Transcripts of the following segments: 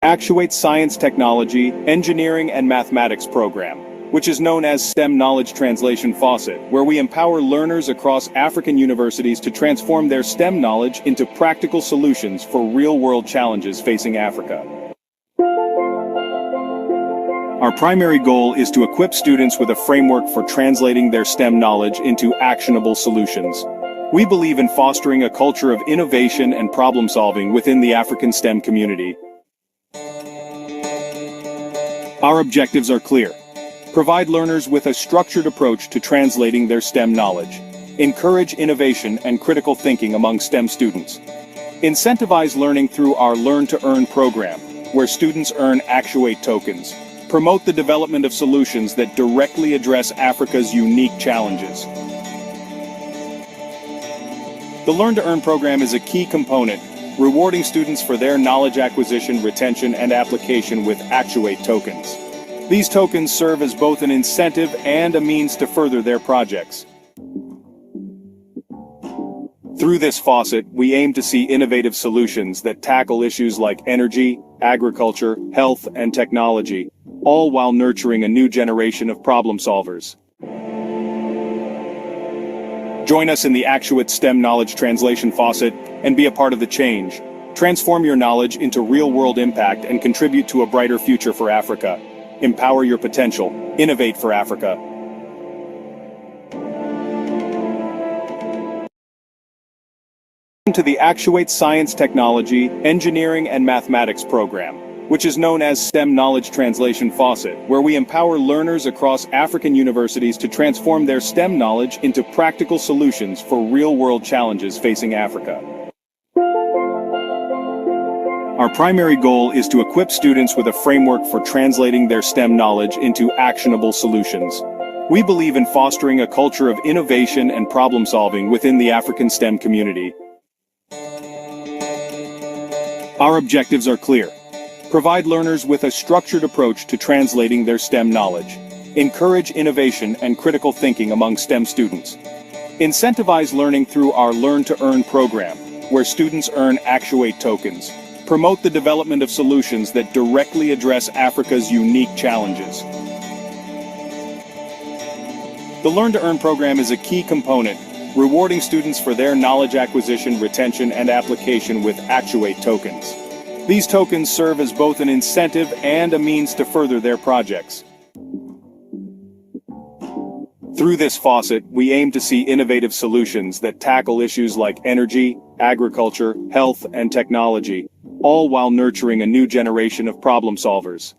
Actuate Science Technology, Engineering and Mathematics program, which is known as STEM Knowledge Translation Faucet, where we empower learners across African universities to transform their STEM knowledge into practical solutions for real-world challenges facing Africa. Our primary goal is to equip students with a framework for translating their STEM knowledge into actionable solutions. We believe in fostering a culture of innovation and problem-solving within the African STEM community. Our objectives are clear. Provide learners with a structured approach to translating their STEM knowledge. Encourage innovation and critical thinking among STEM students. Incentivize learning through our Learn to Earn program, where students earn Actuate tokens. Promote the development of solutions that directly address Africa's unique challenges. The Learn to Earn program is a key component, rewarding students for their knowledge acquisition, retention, and application with Actuate tokens. These tokens serve as both an incentive and a means to further their projects. Through this faucet, we aim to see innovative solutions that tackle issues like energy, agriculture, health, and technology, all while nurturing a new generation of problem solvers. Join us in the Actuate STEM Knowledge Translation Faucet and be a part of the change. Transform your knowledge into real-world impact and contribute to a brighter future for Africa. Empower your potential. Innovate for Africa. To the Actuate Science Technology, Engineering and Mathematics program, which is known as STEM Knowledge Translation Faucet, where we empower learners across African universities to transform their STEM knowledge into practical solutions for real-world challenges facing Africa. Our primary goal is to equip students with a framework for translating their STEM knowledge into actionable solutions. We believe in fostering a culture of innovation and problem-solving within the African STEM community. Our objectives are clear. Provide learners with a structured approach to translating their STEM knowledge. Encourage innovation and critical thinking among STEM students. Incentivize learning through our Learn to Earn program, where students earn Actuate tokens. Promote the development of solutions that directly address Africa's unique challenges. The Learn to Earn program is a key component, rewarding students for their knowledge acquisition, retention, and application with Actuate tokens. These tokens serve as both an incentive and a means to further their projects. Through this faucet, we aim to see innovative solutions that tackle issues like energy, agriculture, health, and technology, all while nurturing a new generation of problem solvers.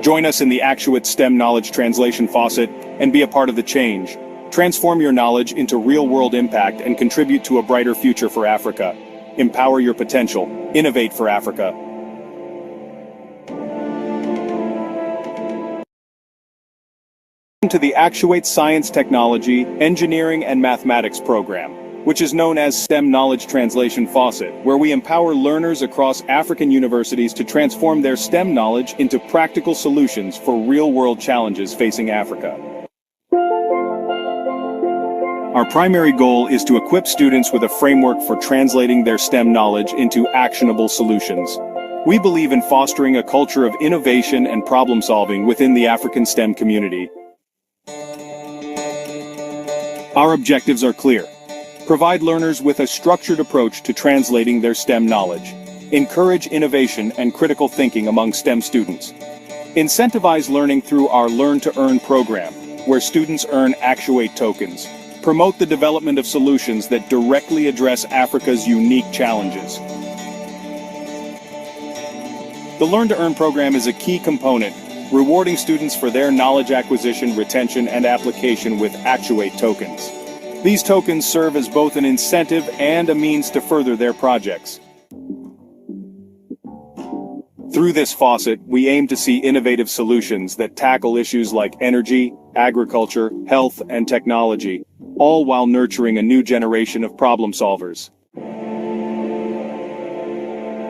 Join us in the Actuate STEM Knowledge Translation Faucet and be a part of the change. Transform your knowledge into real-world impact and contribute to a brighter future for Africa. Empower your potential. Innovate for Africa. To the Actuate Science Technology, Engineering and Mathematics program, which is known as STEM Knowledge Translation Faucet, where we empower learners across African universities to transform their STEM knowledge into practical solutions for real-world challenges facing Africa. Our primary goal is to equip students with a framework for translating their STEM knowledge into actionable solutions. We believe in fostering a culture of innovation and problem-solving within the African STEM community. Our objectives are clear. Provide learners with a structured approach to translating their STEM knowledge. Encourage innovation and critical thinking among STEM students. Incentivize learning through our Learn to Earn program, where students earn Actuate tokens. Promote the development of solutions that directly address Africa's unique challenges. The Learn to Earn program is a key component, rewarding students for their knowledge acquisition, retention, and application with Actuate tokens. These tokens serve as both an incentive and a means to further their projects. Through this faucet, we aim to see innovative solutions that tackle issues like energy, agriculture, health, and technology, all while nurturing a new generation of problem solvers.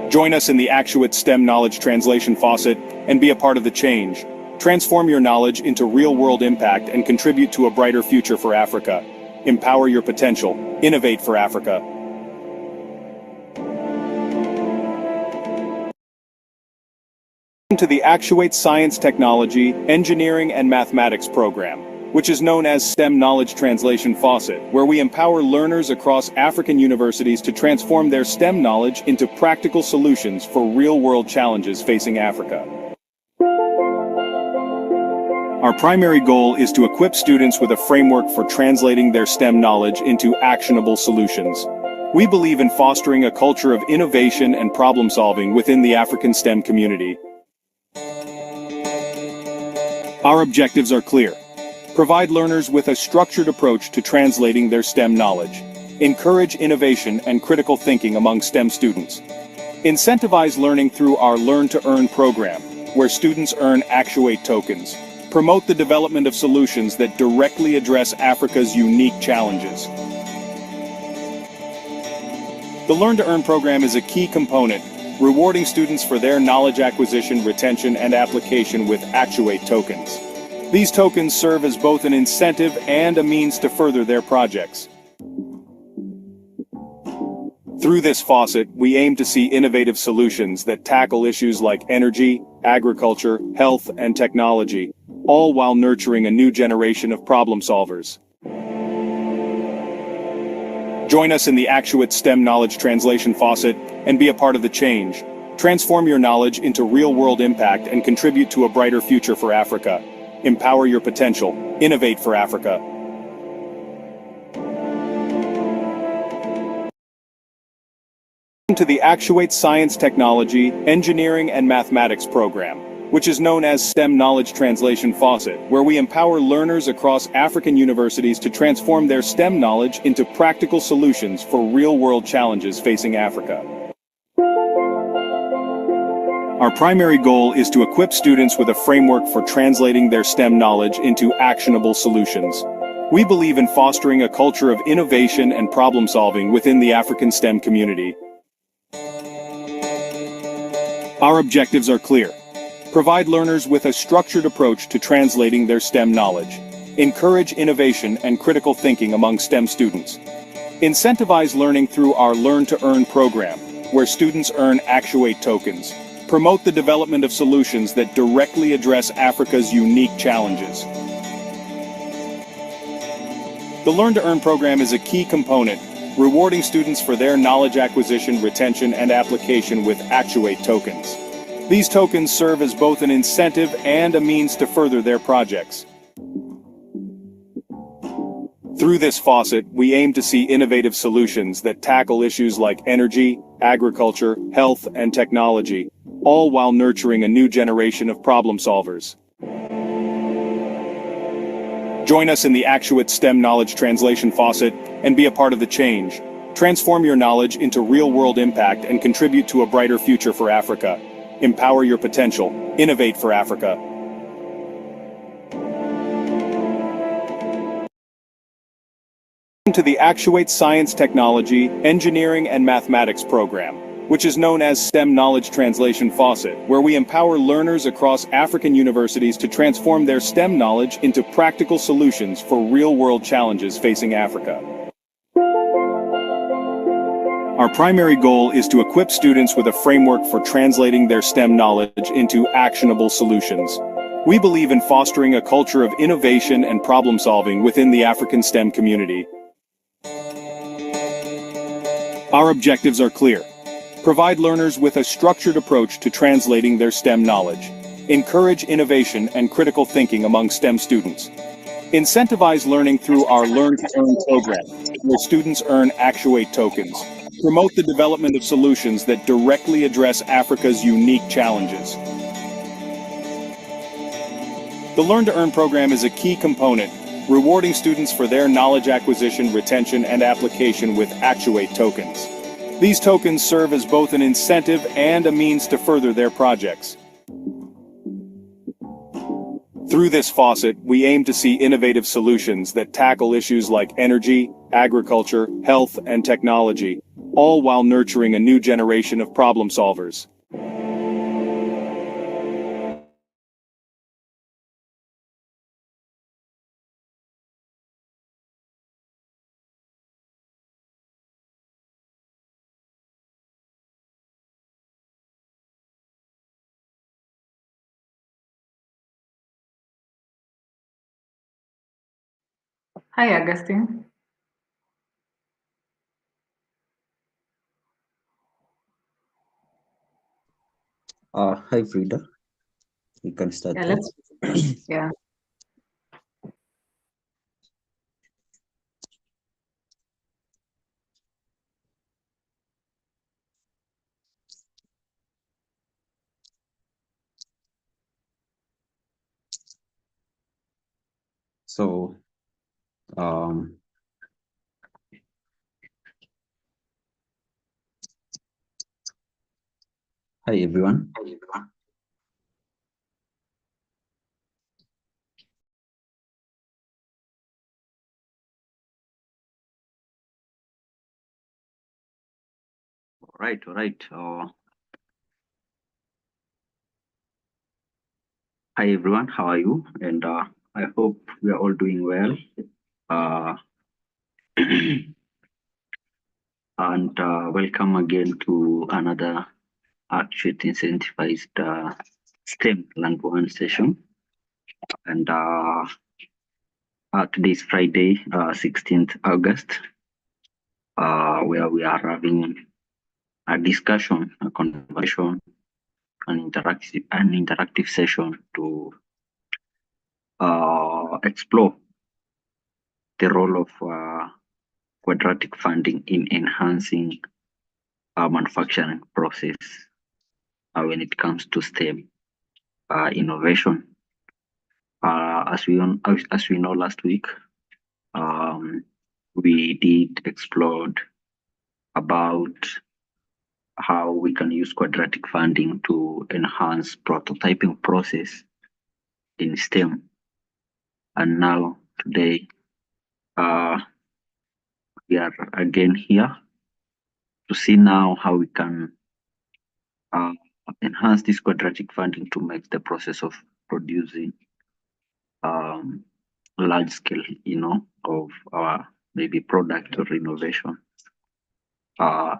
Join us in the Actuate STEM Knowledge Translation Faucet and be a part of the change. Transform your knowledge into real-world impact and contribute to a brighter future for Africa. Empower your potential. Innovate for Africa. To the Actuate Science, Technology, Engineering, and Mathematics program, which is known as STEM Knowledge Translation Faucet, where we empower learners across African universities to transform their STEM knowledge into practical solutions for real-world challenges facing Africa. Our primary goal is to equip students with a framework for translating their STEM knowledge into actionable solutions. We believe in fostering a culture of innovation and problem-solving within the African STEM community. Our objectives are clear. Provide learners with a structured approach to translating their STEM knowledge. Encourage innovation and critical thinking among STEM students. Incentivize learning through our Learn to Earn program, where students earn Actuate tokens. Promote the development of solutions that directly address Africa's unique challenges. The Learn to Earn program is a key component, rewarding students for their knowledge acquisition, retention, and application with Actuate tokens. These tokens serve as both an incentive and a means to further their projects. Through this faucet, we aim to see innovative solutions that tackle issues like energy, agriculture, health, and technology, all while nurturing a new generation of problem solvers. Join us in the Actuate STEM Knowledge Translation Faucet and be a part of the change. Transform your knowledge into real-world impact and contribute to a brighter future for Africa. Empower your potential. Innovate for Africa. To the Actuate Science, Technology, Engineering, and Mathematics program, which is known as STEM Knowledge Translation Faucet, where we empower learners across African universities to transform their STEM knowledge into practical solutions for real-world challenges facing Africa. Our primary goal is to equip students with a framework for translating their STEM knowledge into actionable solutions. We believe in fostering a culture of innovation and problem-solving within the African STEM community. Our objectives are clear. Provide learners with a structured approach to translating their STEM knowledge. Encourage innovation and critical thinking among STEM students. Incentivize learning through our Learn to Earn program, where students earn Actuate tokens. Promote the development of solutions that directly address Africa's unique challenges. The Learn to Earn program is a key component, rewarding students for their knowledge acquisition, retention, and application with Actuate tokens. These tokens serve as both an incentive and a means to further their projects. Through this faucet, we aim to see innovative solutions that tackle issues like energy, agriculture, health, and technology, all while nurturing a new generation of problem solvers. Join us in the Actuate STEM Knowledge Translation Faucet and be a part of the change. Transform your knowledge into real-world impact and contribute to a brighter future for Africa. Empower your potential. Innovate for Africa. To the Actuate Science, Technology, Engineering, and Mathematics program, which is known as STEM Knowledge Translation Faucet, where we empower learners across African universities to transform their STEM knowledge into practical solutions for real-world challenges facing Africa. Our primary goal is to equip students with a framework for translating their STEM knowledge into actionable solutions. We believe in fostering a culture of innovation and problem-solving within the African STEM community. Our objectives are clear. Provide learners with a structured approach to translating their STEM knowledge. Encourage innovation and critical thinking among STEM students. Incentivize learning through our Learn to Earn program, where students earn Actuate tokens. Promote the development of solutions that directly address Africa's unique challenges. The Learn to Earn program is a key component, rewarding students for their knowledge acquisition, retention, and application with Actuate tokens. These tokens serve as both an incentive and a means to further their projects. Through this faucet, we aim to see innovative solutions that tackle issues like energy, agriculture, health, and technology, all while nurturing a new generation of problem solvers. Hi, Augustine. Hi Frida, you can start. Yeah, yeah. So, um, hi everyone. All right, all right. Hi everyone, how are you? And I hope we are all doing well. Uh, and welcome again to another Actuate incentivized STEM Land 1 session. And today is Friday, 16th August, where we are having a discussion, a conversation, an interactive session to explore the role of quadratic funding in enhancing our manufacturing process when it comes to STEM innovation. As we know, last week um, we did explore about how we can use quadratic funding to enhance prototyping process in STEM. And now today uh, we are again here to see now how we can uh, enhance this quadratic funding to make the process of producing um, large scale, of our maybe product or innovation uh,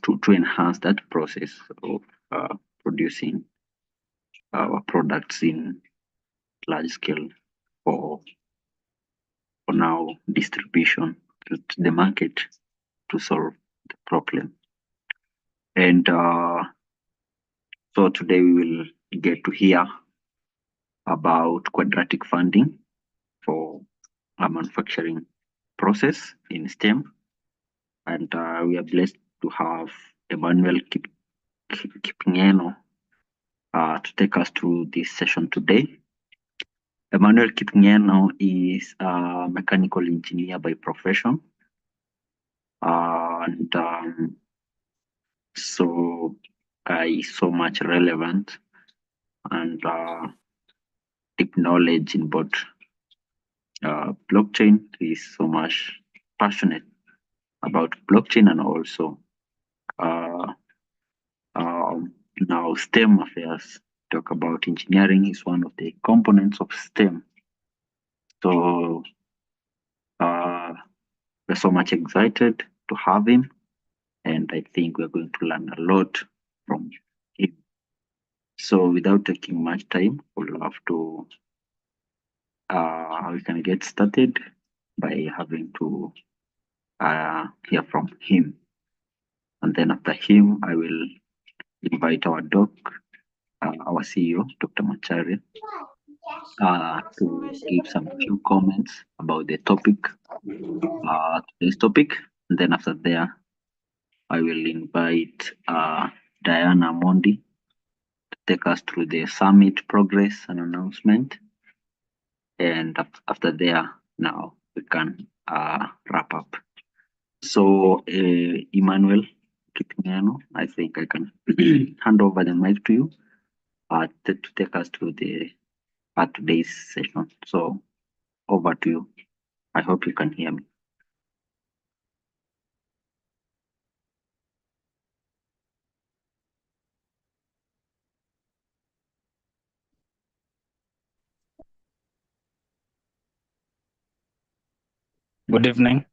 to enhance that process of producing our products in large scale for, for now distribution to the market to solve the problem. And so today we will get to hear about quadratic funding for a manufacturing process in STEM. And we are blessed to have Emmanuel Kipngeno to take us through this session today. Emmanuel Kipngeno is a mechanical engineer by profession. And so is so much relevant and deep knowledge in both blockchain. He's so much passionate about blockchain and also uh, now STEM affairs. Talk about engineering is one of the components of STEM. So we're so much excited to have him, and I think we're going to learn a lot from him. So without taking much time, we'll have to we can get started by having to hear from him. And then after him, I will invite our CEO, Dr. Macharia, to give some few comments about the topic, today's topic. And then after there, I will invite Diana Mondi to take us through the summit progress and announcement. And after there, now we can wrap up. So, Emmanuel Kipingano, I think I can hand over the mic to you to take us through the today's session. So, over to you. I hope you can hear me. Good evening.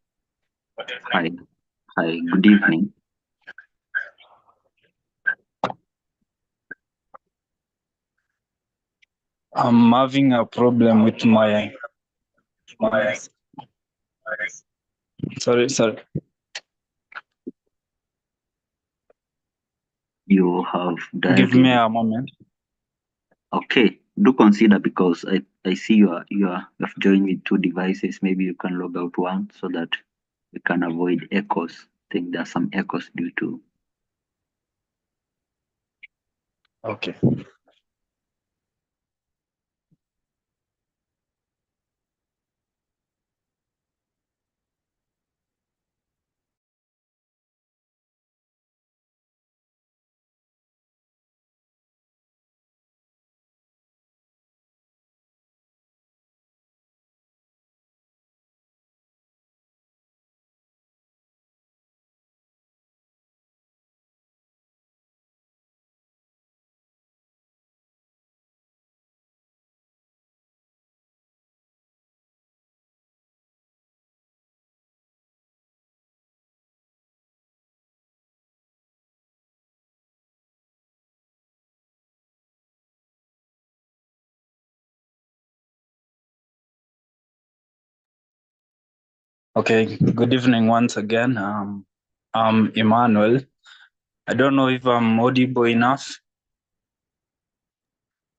Hi, hi. Good evening. I'm having a problem with my Sorry. You have Give me directly. a moment. Okay, do consider because I see you have joined with two devices. Maybe you can log out one so that we can avoid echoes. I think there are some echoes due to. Okay. Okay. Good evening once again. I'm Emmanuel. I don't know if I'm audible enough.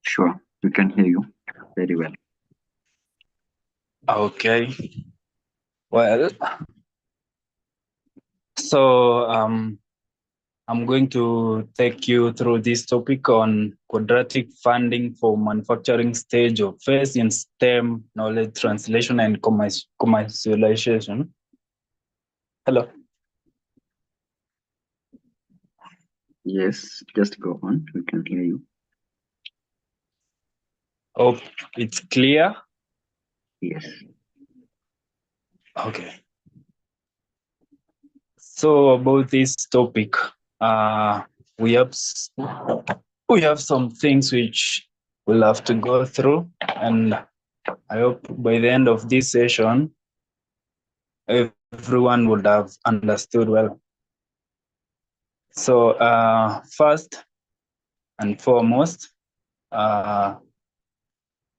Sure, we can hear you very well. Okay. Well, so I'm going to take you through this topic on quadratic funding for manufacturing stage of phase in STEM knowledge translation and commercialization. Hello. Yes, just go on. We can hear you. Hope it's clear. Yes. Okay. So about this topic, we have some things which we'll have to go through, and I hope by the end of this session, everyone would have understood well. So first and foremost, I'd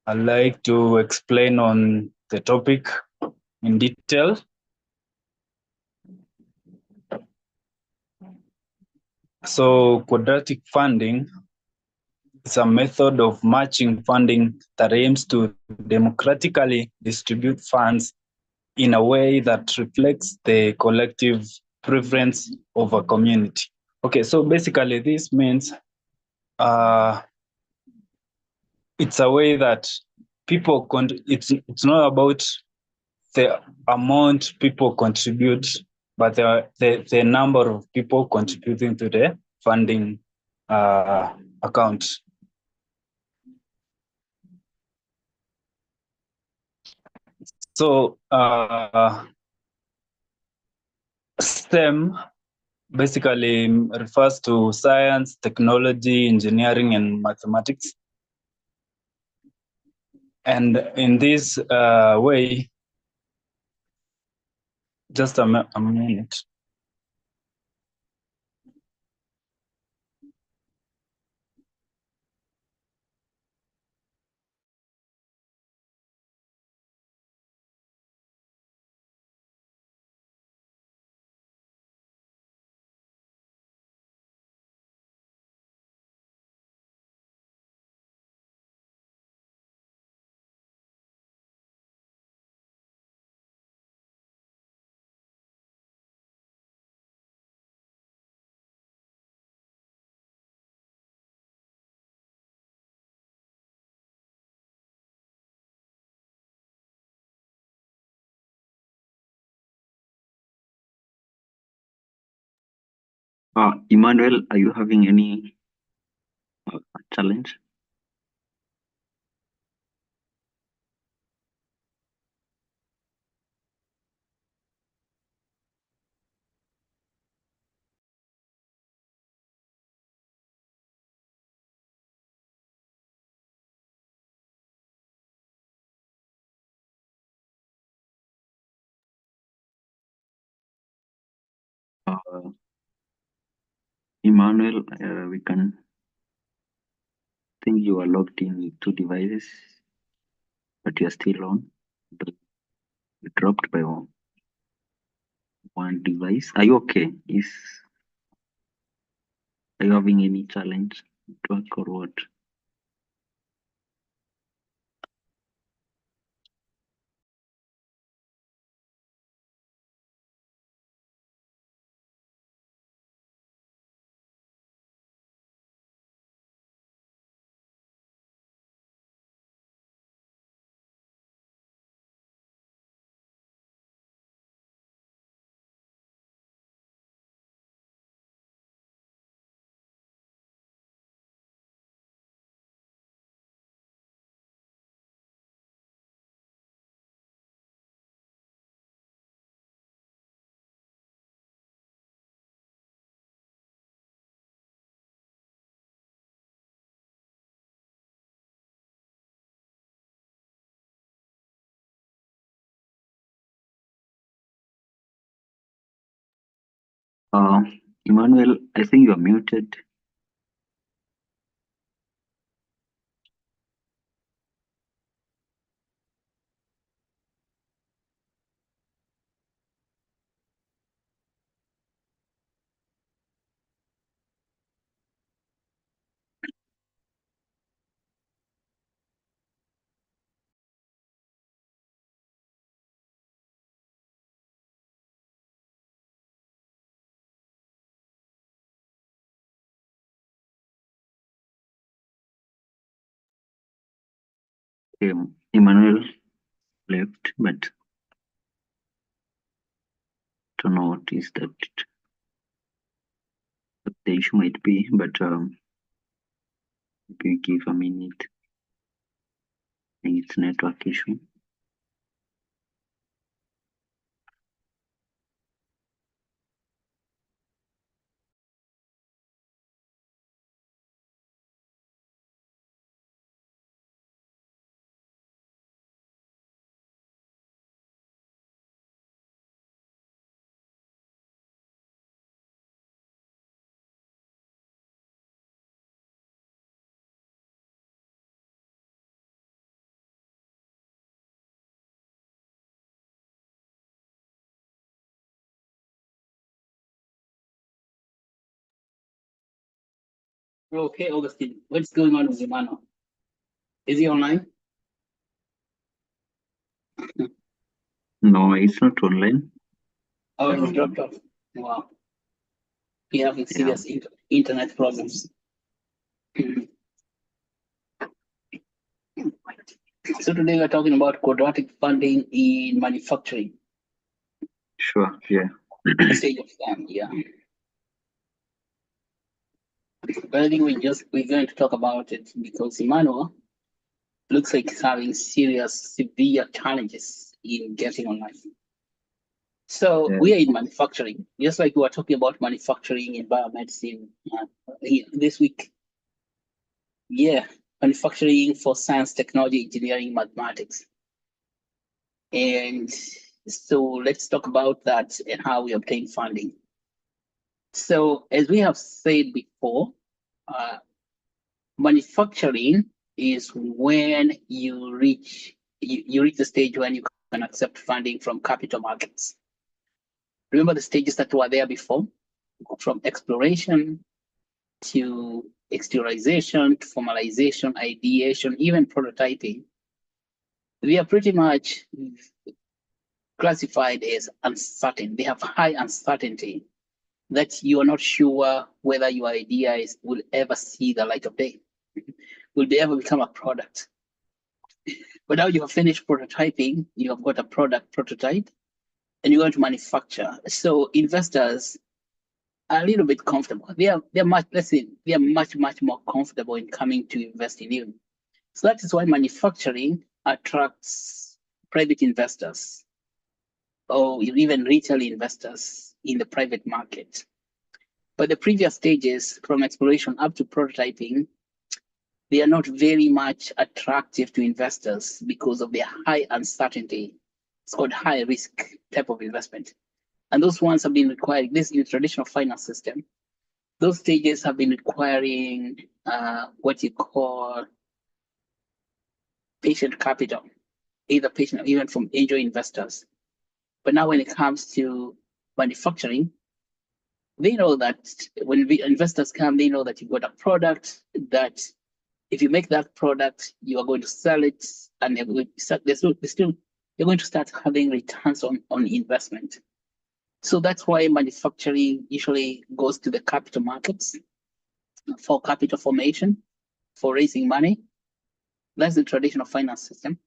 like to explain on the topic in detail. So quadratic funding is a method of matching funding that aims to democratically distribute funds in a way that reflects the collective preference of a community. Okay, so basically this means it's a way that people it's not about the amount people contribute, but the number of people contributing to the funding account. So STEM basically refers to science, technology, engineering, and mathematics. And in this way, just a minute. Emmanuel, are you having any challenge? Emmanuel, we can think you are logged in with two devices, but you are still on. But you dropped by one. one device. Are you okay? Are you having any challenge at work or what? Emmanuel, I think you are muted. Emmanuel left, but don't know what is that what the issue might be, but if you give a minute, I think it's network issue. Okay, Augustine, what's going on with Emmanuel? Is he online? No, it's not online. Oh, he's dropped off. Wow. We having serious internet problems. So today we're talking about quadratic funding in manufacturing. Sure, yeah. Stage of time, yeah. But I think we're going to talk about it because Emmanuel looks like he's having serious, severe challenges in getting online. So Yeah. we are in manufacturing, just like we were talking about manufacturing in biomedicine this week. Yeah, manufacturing for science, technology, engineering, mathematics. And so let's talk about that and how we obtain funding. So as we have said before, manufacturing is when you reach the stage when you can accept funding from capital markets. Remember the stages that were there before, from exploration to exteriorization to formalization, ideation, even prototyping. They are pretty much classified as uncertain. They have high uncertainty that you are not sure whether your idea will ever see the light of day, will they ever become a product. But now you have finished prototyping, you have got a product prototype, and you're going to manufacture. So investors are a little bit comfortable. They're much more comfortable in coming to invest in you. So that is why manufacturing attracts private investors or even retail investors in the private market. But the previous stages from exploration up to prototyping, they are not very much attractive to investors because of their high uncertainty. It's called high risk type of investment. And those ones have been requiring, this in the traditional finance system, those stages have been requiring what you call patient capital, either patient or even from angel investors. But now when it comes to manufacturing, they know that when investors come, they know that you've got a product that if you make that product, you are going to sell it, and you're going to start having returns on investment. So that's why manufacturing usually goes to the capital markets for capital formation, for raising money. That's the traditional finance system.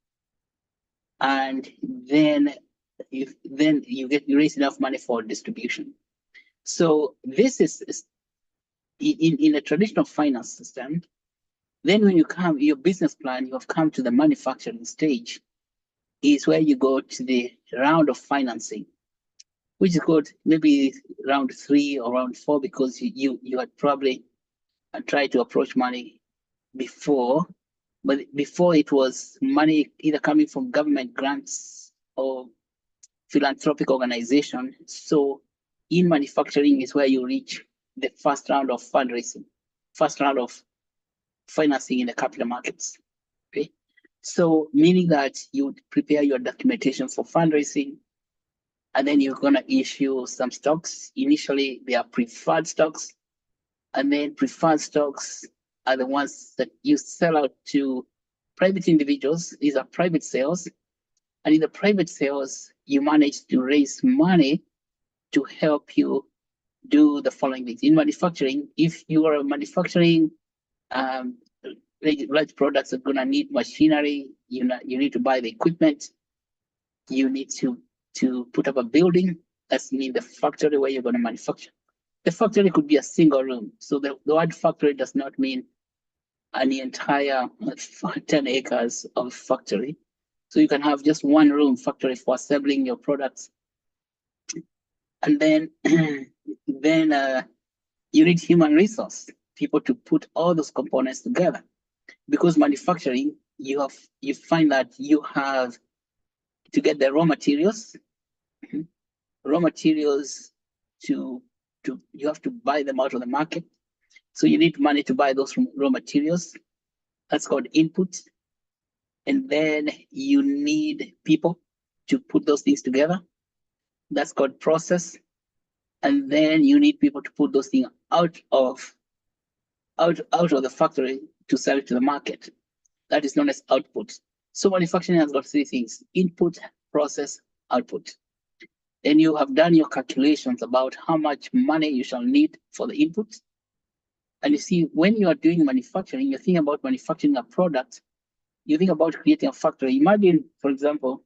And then you raise enough money for distribution. So this is in a traditional finance system. Then when you come, your business plan, you have come to the manufacturing stage, is where you go to the round of financing, which is called maybe round 3 or round 4, because you had probably tried to approach money before, but before it was money either coming from government grants or philanthropic organization. So in manufacturing is where you reach the first round of fundraising, first round of financing in the capital markets. Okay, so meaning that you prepare your documentation for fundraising, and then you're gonna issue some stocks. Initially, they are preferred stocks, and then preferred stocks are the ones that you sell out to private individuals. These are private sales, and in the private sales, you manage to raise money to help you do the following things. In manufacturing, if you are manufacturing large products, are gonna need machinery. You need to buy the equipment. You need to put up a building. That's mean the factory where you're gonna manufacture. The factory could be a single room. So the word factory does not mean an entire 10 acres of factory. So you can have just one room factory for assembling your products. And then, you need human resource, people to put all those components together. Because manufacturing, you find that you have to get the raw materials, you have to buy them out of the market. So you need money to buy those raw materials. That's called input. And then you need people to put those things together. That's called process. And then you need people to put those things out of the factory to sell it to the market. That is known as output. So manufacturing has got 3 things: input, process, output. Then you have done your calculations about how much money you shall need for the input. And you see, when you are doing manufacturing, you think about manufacturing a product, you think about creating a factory. Imagine, for example,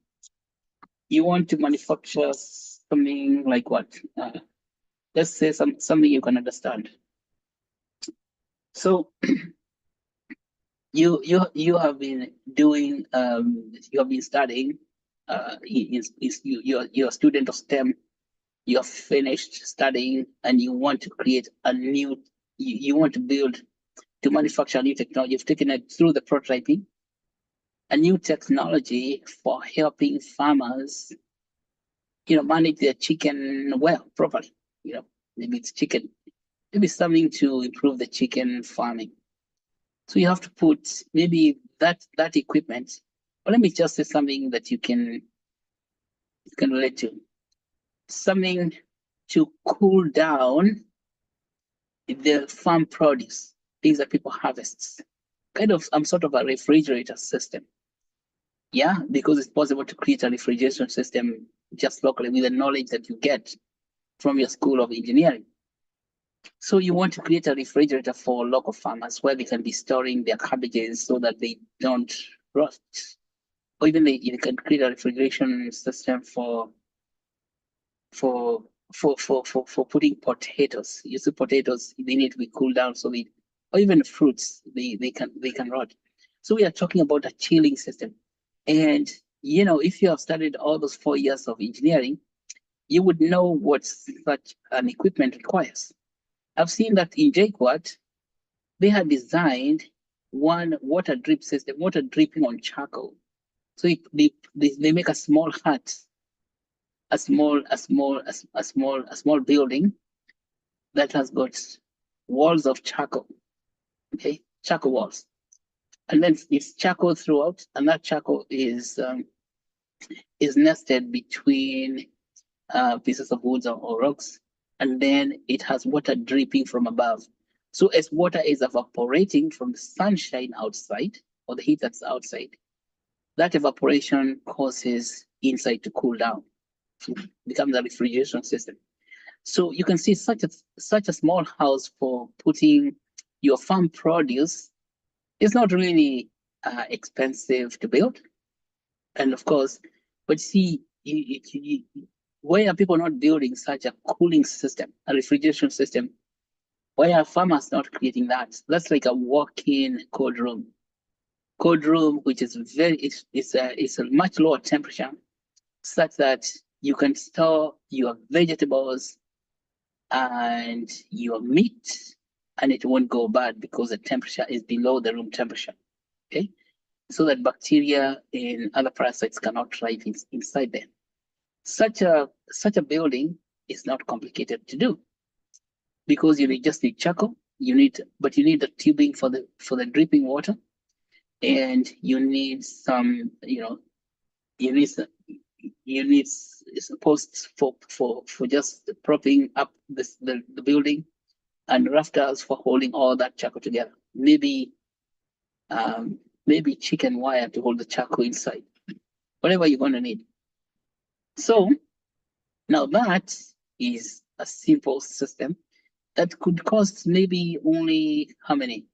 you want to manufacture something like what? Let's say something you can understand. So you have been doing you have been studying. You're a student of STEM. You have finished studying, and you want to create a new. You want to manufacture a new technology. You've taken it through the prototyping, a new technology for helping farmers, manage their chicken well properly. Maybe it's chicken, maybe something to improve the chicken farming. So you have to put maybe that equipment. Or let me just say something that you can relate to. Something to cool down the farm produce, things that people harvest. Kind of some sort of a refrigerator system. Yeah, because it's possible to create a refrigeration system just locally with the knowledge that you get from your school of engineering. So you want to create a refrigerator for local farmers where they can be storing their cabbages so that they don't rot. Or even you can create a refrigeration system for putting potatoes. You see, potatoes, they need to be cooled down or even fruits, they can rot. So we are talking about a chilling system. And if you have studied all those 4 years of engineering, you would know what such an equipment requires. I've seen that in JQuat, they had designed one water drip system, water dripping on charcoal. So they make a small hut, a small building that has got walls of charcoal. Okay, charcoal walls. And then it's charcoal throughout, and that charcoal is nested between pieces of woods or rocks, and then it has water dripping from above. So as water is evaporating from the sunshine outside or the heat that's outside, that evaporation causes inside to cool down, becomes a refrigeration system. So you can see such a small house for putting your farm produce is not really expensive to build. And of course, but see, why are people not building such a cooling system, a refrigeration system? Why are farmers not creating that? That's like a walk-in cold room. Cold room, which is it's a much lower temperature, such that you can store your vegetables and your meat, and it won't go bad because the temperature is below the room temperature. Okay, so that bacteria and other parasites cannot thrive inside there. Such a building is not complicated to do, because you just need charcoal. You need the tubing for the dripping water, and you need some, you need posts for just propping up the building, and rafters for holding all that charcoal together. Maybe chicken wire to hold the charcoal inside. Whatever you're going to need. So now that is a simple system that could cost maybe only how many?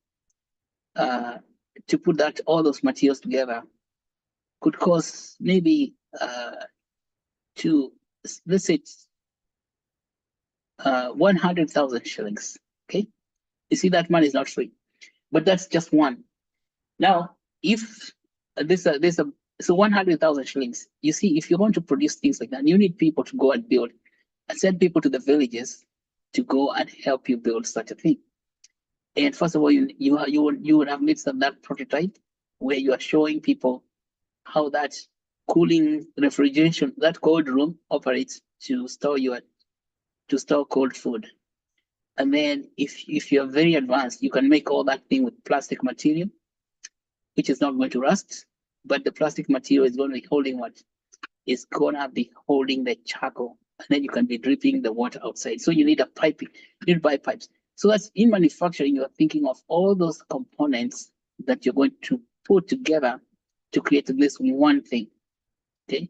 To put all those materials together could cost maybe let's say 100,000 shillings. Okay, you see that money is not free, but that's just one. Now, if so 100,000 shillings, you see, if you want to produce things like that, you need people to go and build, and send people to the villages to go and help you build such a thing. And first of all, you would have made that prototype where you are showing people how that cooling refrigeration, that cold room operates to store cold food. And then if you're very advanced, you can make all that thing with plastic material, which is not going to rust, but the plastic material is going to be holding what? It's going to be holding the charcoal, and then you can be dripping the water outside. So you need a piping, you need to buy pipes. So that's in manufacturing, you're thinking of all those components that you're going to put together to create this one thing. Okay.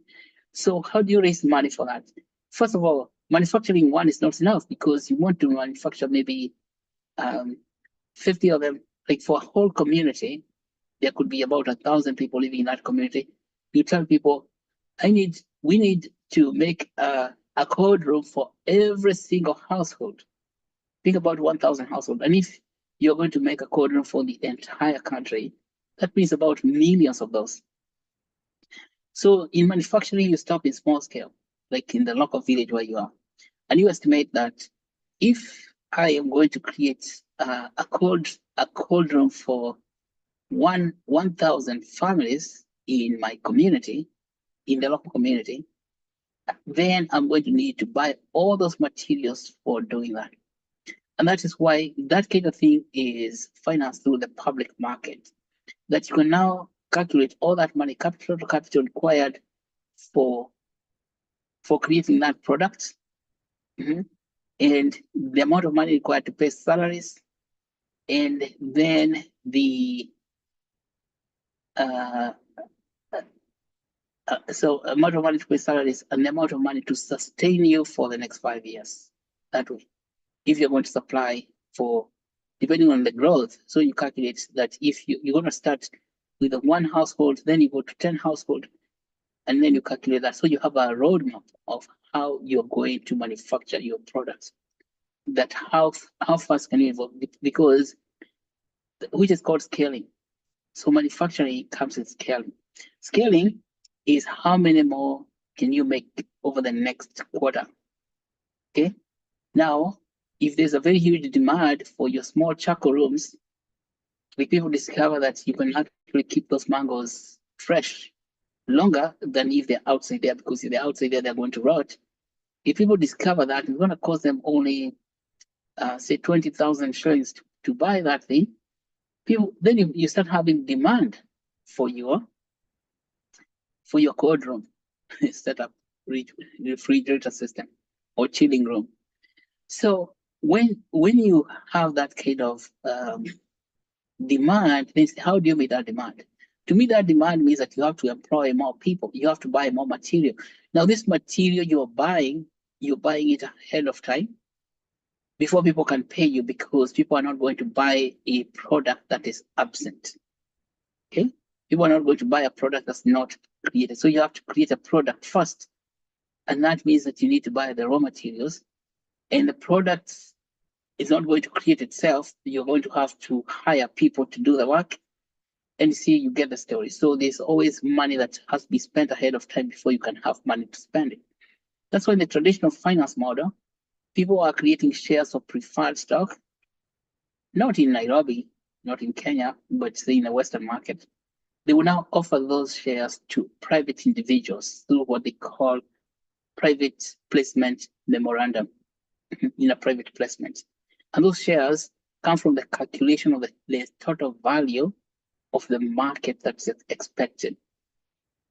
So how do you raise money for that? First of all, manufacturing one is not enough, because you want to manufacture maybe 50 of them. Like for a whole community, there could be about 1,000 people living in that community. You tell people, we need to make a cold room for every single household. Think about 1,000 households. And if you're going to make a cold room for the entire country, that means about millions of those. So in manufacturing, you start in small scale, like in the local village where you are. And you estimate that if I am going to create a cold room for 1,000 families in my community, in the local community, then I'm going to need to buy all those materials for doing that. And that is why that kind of thing is financed through the public market, that you can now calculate all that money, capital required for creating that product, and the amount of money required to pay salaries, and then the so amount of money to pay salaries and the amount of money to sustain you for the next 5 years. That way, if you're going to supply for, depending on the growth, so you calculate that if you're going to start with one household, then you go to 10 households, and then you calculate that. So you have a roadmap of how you're going to manufacture your products. That how fast can you evolve? Because which is called scaling. So manufacturing comes in scaling. Scaling is how many more can you make over the next quarter. Okay. Now, if there's a very huge demand for your small charcoal rooms, like people discover that you can actually keep those mangoes fresh longer than if they're outside there, because if they're outside there, they're going to rot. If people discover that, it's going to cost them only, say, 20,000 shillings to buy that thing. Then you start having demand for your cold room setup. refrigerator system or chilling room. So when you have that kind of demand, then how do you meet that demand? To meet that demand means that you have to employ more people. You have to buy more material. Now, this material you're buying it ahead of time before people can pay you, because people are not going to buy a product that is absent. Okay? People are not going to buy a product that's not created. So you have to create a product first. And that means that you need to buy the raw materials, and the product is not going to create itself. You're going to have to hire people to do the work, and see, you get the story. So there's always money that has to be spent ahead of time before you can have money to spend it. That's why in the traditional finance model, people are creating shares of preferred stock, not in Nairobi, not in Kenya, but say in the Western market. They will now offer those shares to private individuals through what they call private placement memorandum in a private placement. And those shares come from the calculation of the total value of the market that's expected.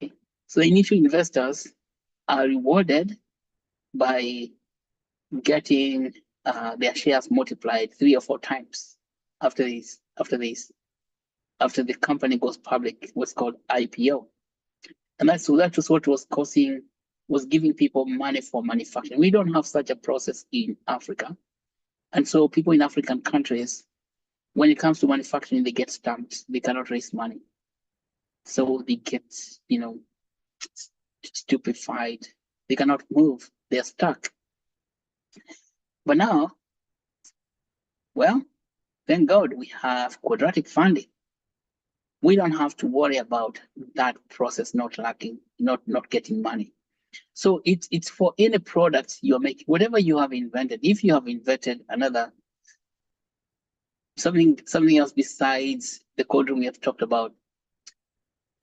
Okay? So initial investors are rewarded by getting their shares multiplied 3 or 4 times after the company goes public, what's called IPO. And that was what was giving people money for manufacturing. We don't have such a process in Africa. And so people in African countries, when it comes to manufacturing, they get stumped. They cannot raise money. So they get, stupefied. They cannot move. They're stuck. But now, well, thank God we have quadratic funding. We don't have to worry about that process not getting money. So it's for any product you're making, whatever you have invented. If you have invented something else besides the code room we have talked about.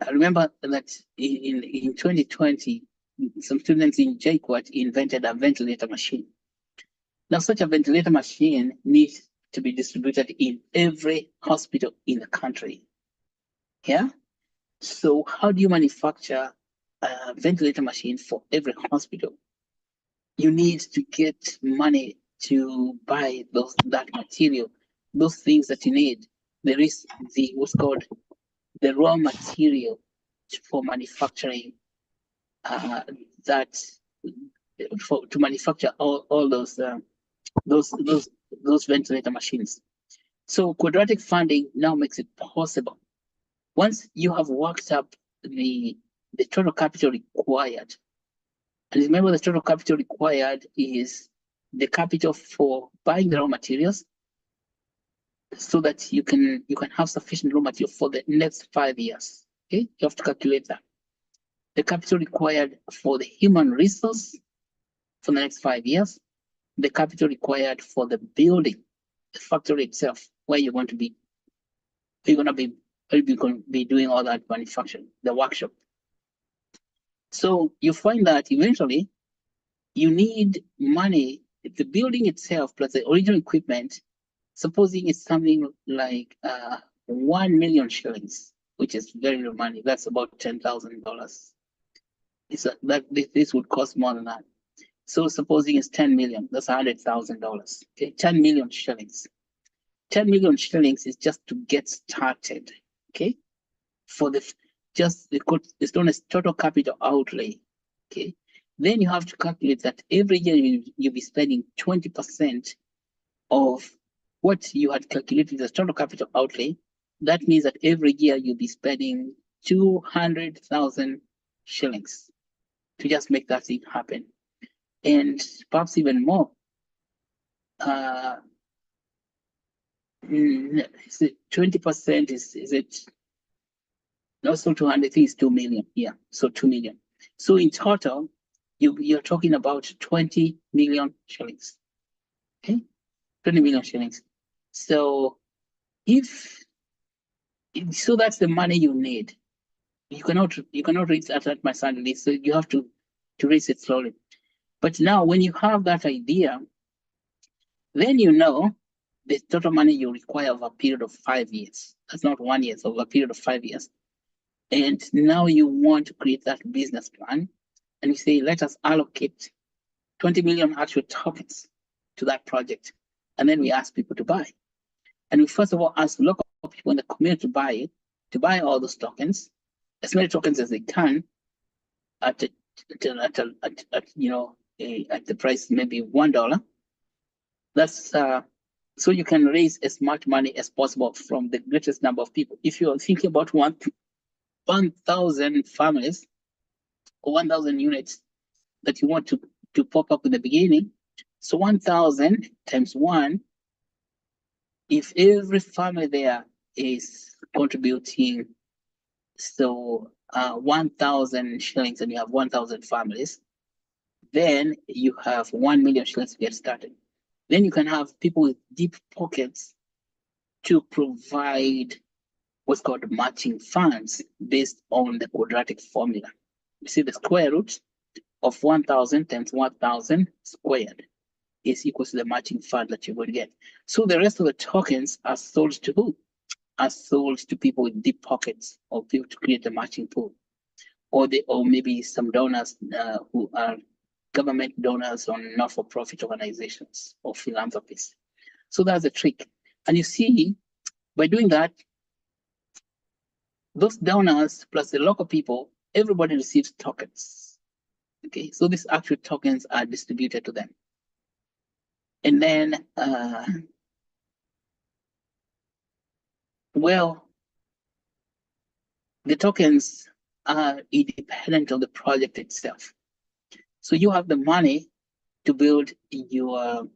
I remember that in 2020, some students in JQuat invented a ventilator machine. Now, such a ventilator machine needs to be distributed in every hospital in the country. Yeah. So how do you manufacture a ventilator machine for every hospital? You need to get money to buy that material, those things that you need. There is what's called the raw material for manufacturing to manufacture all those ventilator machines. So quadratic funding now makes it possible. Once you have worked up the total capital required, and remember the total capital required is the capital for buying the raw materials, so that you can have sufficient raw material for the next 5 years. Okay, you have to calculate that. The capital required for the human resource for the next 5 years, the capital required for the building, the factory itself, where you're going to be doing all that manufacturing, the workshop. So you find that eventually you need money. The building itself plus the original equipment, supposing it's something like 1 million shillings, which is very little money. That's about $10,000. This would cost more than that. So supposing it's 10 million, that's $100,000. Okay, 10 million shillings. 10 million shillings is just to get started. Okay, for it's known as total capital outlay. Okay, then you have to calculate that every year you'll be spending 20% of what you had calculated as total capital outlay. That means that every year you'll be spending 200,000 shillings to just make that thing happen. And perhaps even more. Is it 20%? Is it also 200? I think it's 2 million. Yeah, so 2 million. So in total, you're talking about 20 million shillings. Okay, 20 million shillings. So so that's the money you need. You cannot raise that at my salary, so you have to raise it slowly. But now when you have that idea, then you know the total money you require over a period of 5 years. That's not 1 year, it's over a period of 5 years. And now you want to create that business plan. and we say, let us allocate 20 million actual tokens to that project. And then we ask people to buy. And we first of all ask local people in the community to buy it, to buy all those tokens, as many tokens as they can, at you know, at the price maybe $1. That's so you can raise as much money as possible from the greatest number of people. If you're thinking about 1,000 families or 1,000 units that you want to pop up in the beginning, so 1,000 times 1, if every family there is contributing, so 1,000 shillings, and you have 1,000 families, then you have 1 million shillings to get started. Then you can have people with deep pockets to provide what's called matching funds based on the quadratic formula. You see, the square root of 1,000 times 1,000 squared is equal to the matching fund that you will get. So the rest of the tokens are sold to who? Are sold to people with deep pockets, or people to create a matching pool, or maybe some donors who are government donors or not-for-profit organizations or philanthropists. So that's the trick. And you see, by doing that, those donors plus the local people, everybody receives tokens. Okay, so these actual tokens are distributed to them. And then, well, the tokens are independent of the project itself. So you have the money to build your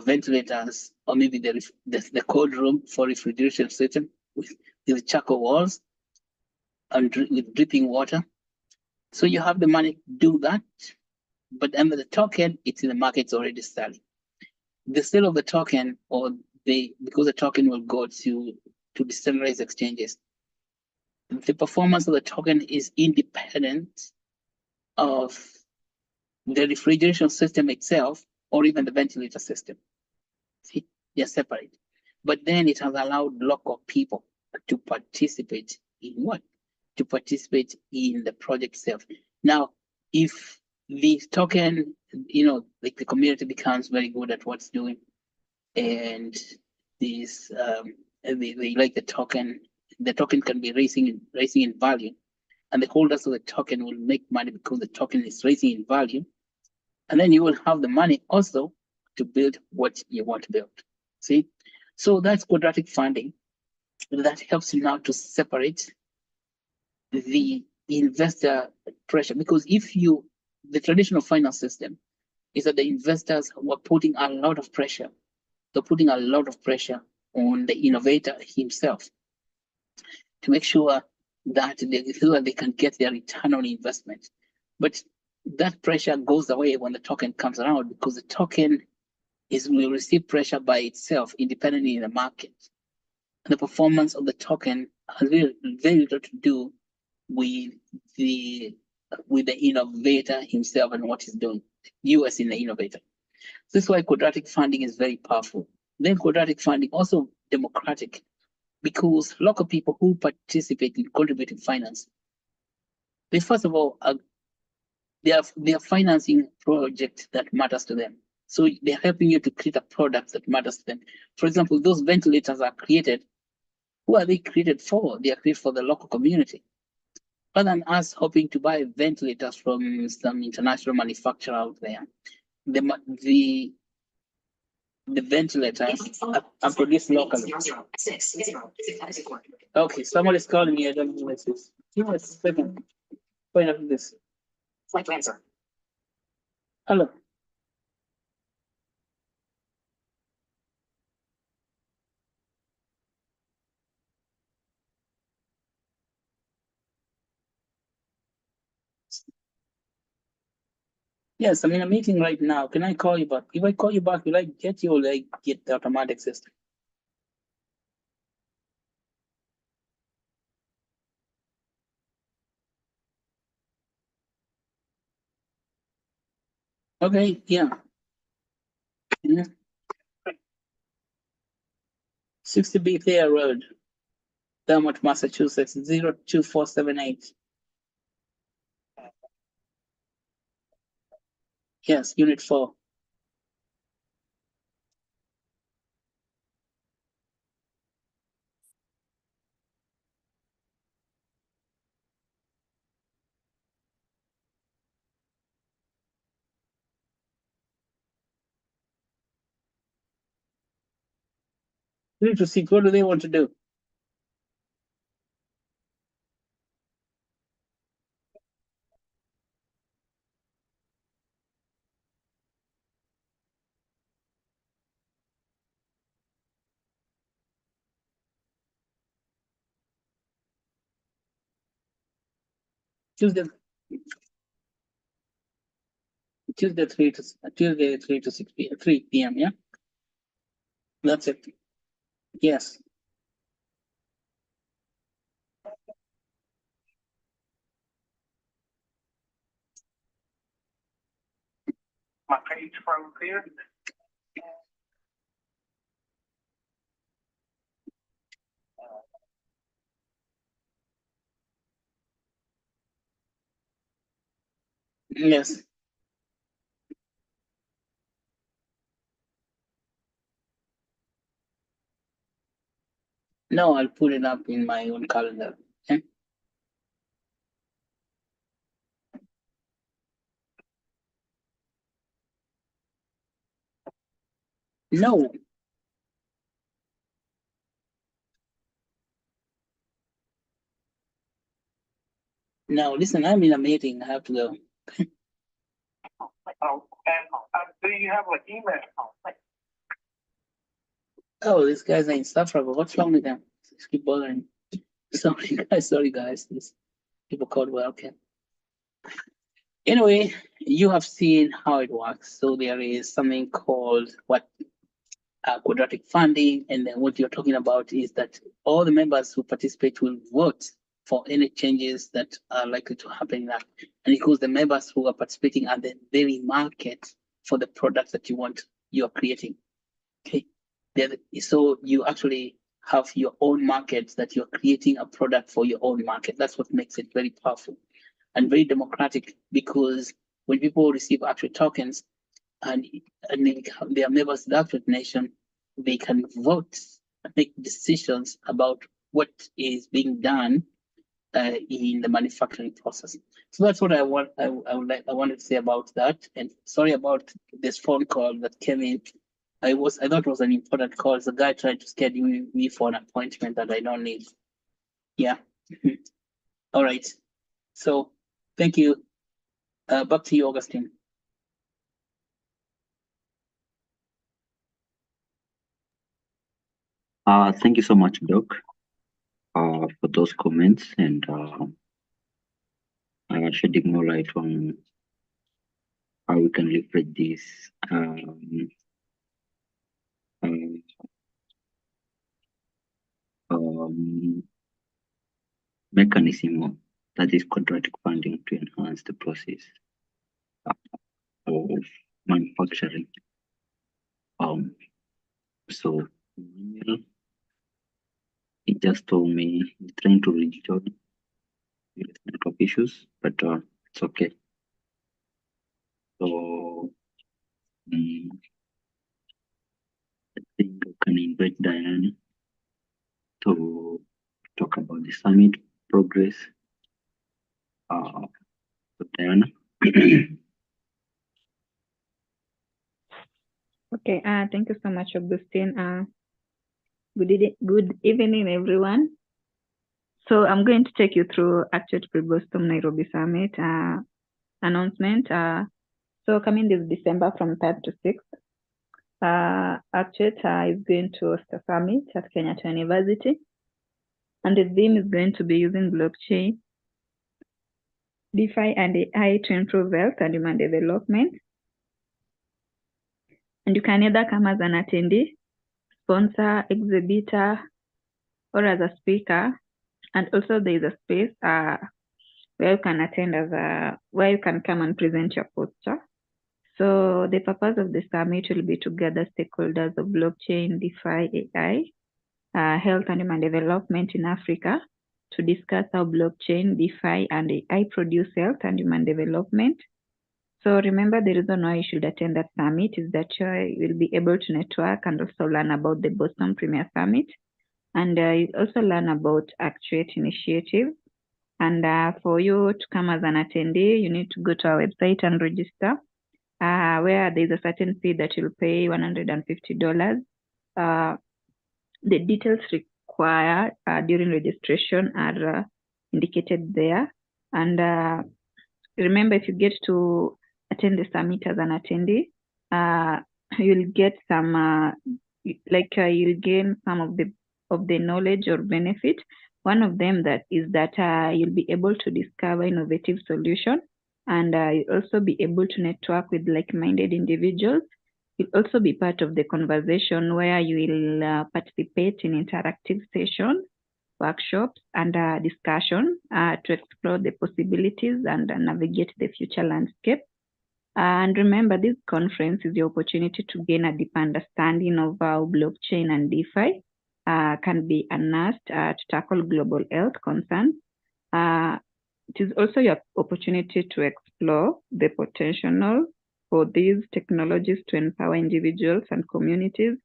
ventilators, or maybe the cold room for refrigeration system with charcoal walls and with dripping water. So you have the money to do that, but under the token, it's in the market, it's already selling. The sale of the token, because the token will go to decentralized exchanges, the performance of the token is independent of the refrigeration system itself, or even the ventilator system. See, they're separate. But then it has allowed local people to participate in what? To participate in the project itself. Now, if the token, like the community becomes very good at what's doing, and these they like the token can be raising in value, and the holders of the token will make money because the token is raising in value. And then you will have the money also to build what you want to build. See? So that's quadratic funding. That helps you now to separate the investor pressure. Because the traditional finance system is that the investors were putting a lot of pressure. They're putting a lot of pressure on the innovator himself to make sure that they can get their return on investment. But that pressure goes away when the token comes around, because the token will receive pressure by itself, independently in the market. And the performance of the token has very, very little to do with the innovator himself and what he's doing. You as in the innovator. This is why quadratic funding is very powerful. Then quadratic funding also democratic, because local people who participate in contributing finance, they first of all they are financing project that matters to them. So they're helping you to create a product that matters to them. For example, those ventilators are created. Who are they created for? They are created for the local community. Rather than us hoping to buy ventilators from some international manufacturer out there, the ventilators are produced locally. Okay, somebody's calling me. I don't know what this is. Give me a second. Find out this. Flight to answer. Hello. Yes, I'm in a meeting right now. Can I call you back? If I call you back, will I get you, or will I get the automatic system? Okay, yeah. 60 Bethea Road. Vermont, Massachusetts, 02478. Yes, Unit 4. Three to six, what do they want to do? Tuesday, Tuesday 3 to 6 p.m. 3 p.m. Yeah, that's it. Yes. My page froze here. Yes. No, I'll put it up in my own calendar. Okay? No. No, listen, I'm in a meeting. I have to go. Oh, and do you have an email? Oh, these guys are insufferable. What's wrong with them? Just keep bothering. Sorry, guys. These people called well, okay. Anyway, you have seen how it works. So there is something called quadratic funding, and then what you're talking about is that all the members who participate will vote for any changes that are likely to happen in that. And because the members who are participating are the very market for the product that you are creating. Okay. So you actually have your own market that you're creating a product for your own market. That's what makes it very powerful and very democratic, because when people receive Actuate tokens and they are members of the Actuate Nation, they can vote and make decisions about what is being done in the manufacturing process. So that's what I wanted to say about that. And sorry about this phone call that came in. I thought it was an important call. The guy tried to schedule me for an appointment that I don't need. Yeah. All right. So thank you. Back to you, Augustine. Thank you so much, Doc, for those comments and shedding more light on how we can leverage this mechanism that is quadratic funding to enhance the process of manufacturing. So he just told me he's trying to rejoin with network issues, but it's okay. So I think I can invite Diana to talk about the summit progress. So Diana. Okay, thank you so much, Augustine. Good evening, everyone. So I'm going to take you through Actuate Pre-Boston Nairobi Summit announcement. So coming this December from 3rd to 6th, Actuate is going to host a summit at Kenyatta University. And the theme is going to be using blockchain, DeFi, and AI to improve wealth and human development. And you can either come as an attendee, sponsor, exhibitor, or as a speaker. And also there is a space where you can attend where you can come and present your poster. So the purpose of the summit will be to gather stakeholders of blockchain, DeFi, AI, Health and Human Development in Africa to discuss how blockchain, DeFi, and AI produce health and human development. So remember, the reason why you should attend that summit is that you'll be able to network and also learn about the Boston Premier Summit. And you also learn about Actuate initiative. And for you to come as an attendee, you need to go to our website and register, where there's a certain fee that you'll pay $150. The details required during registration are indicated there. And remember, if you get to attend the summit as an attendee, you'll get some, you'll gain some of the knowledge or benefit. One of them that is that you'll be able to discover innovative solutions, and you'll also be able to network with like-minded individuals. You'll also be part of the conversation where you will participate in interactive sessions, workshops, and discussion to explore the possibilities and navigate the future landscape. And remember, this conference is the opportunity to gain a deep understanding of how blockchain and DeFi can be harnessed to tackle global health concerns. It is also your opportunity to explore the potential for these technologies to empower individuals and communities.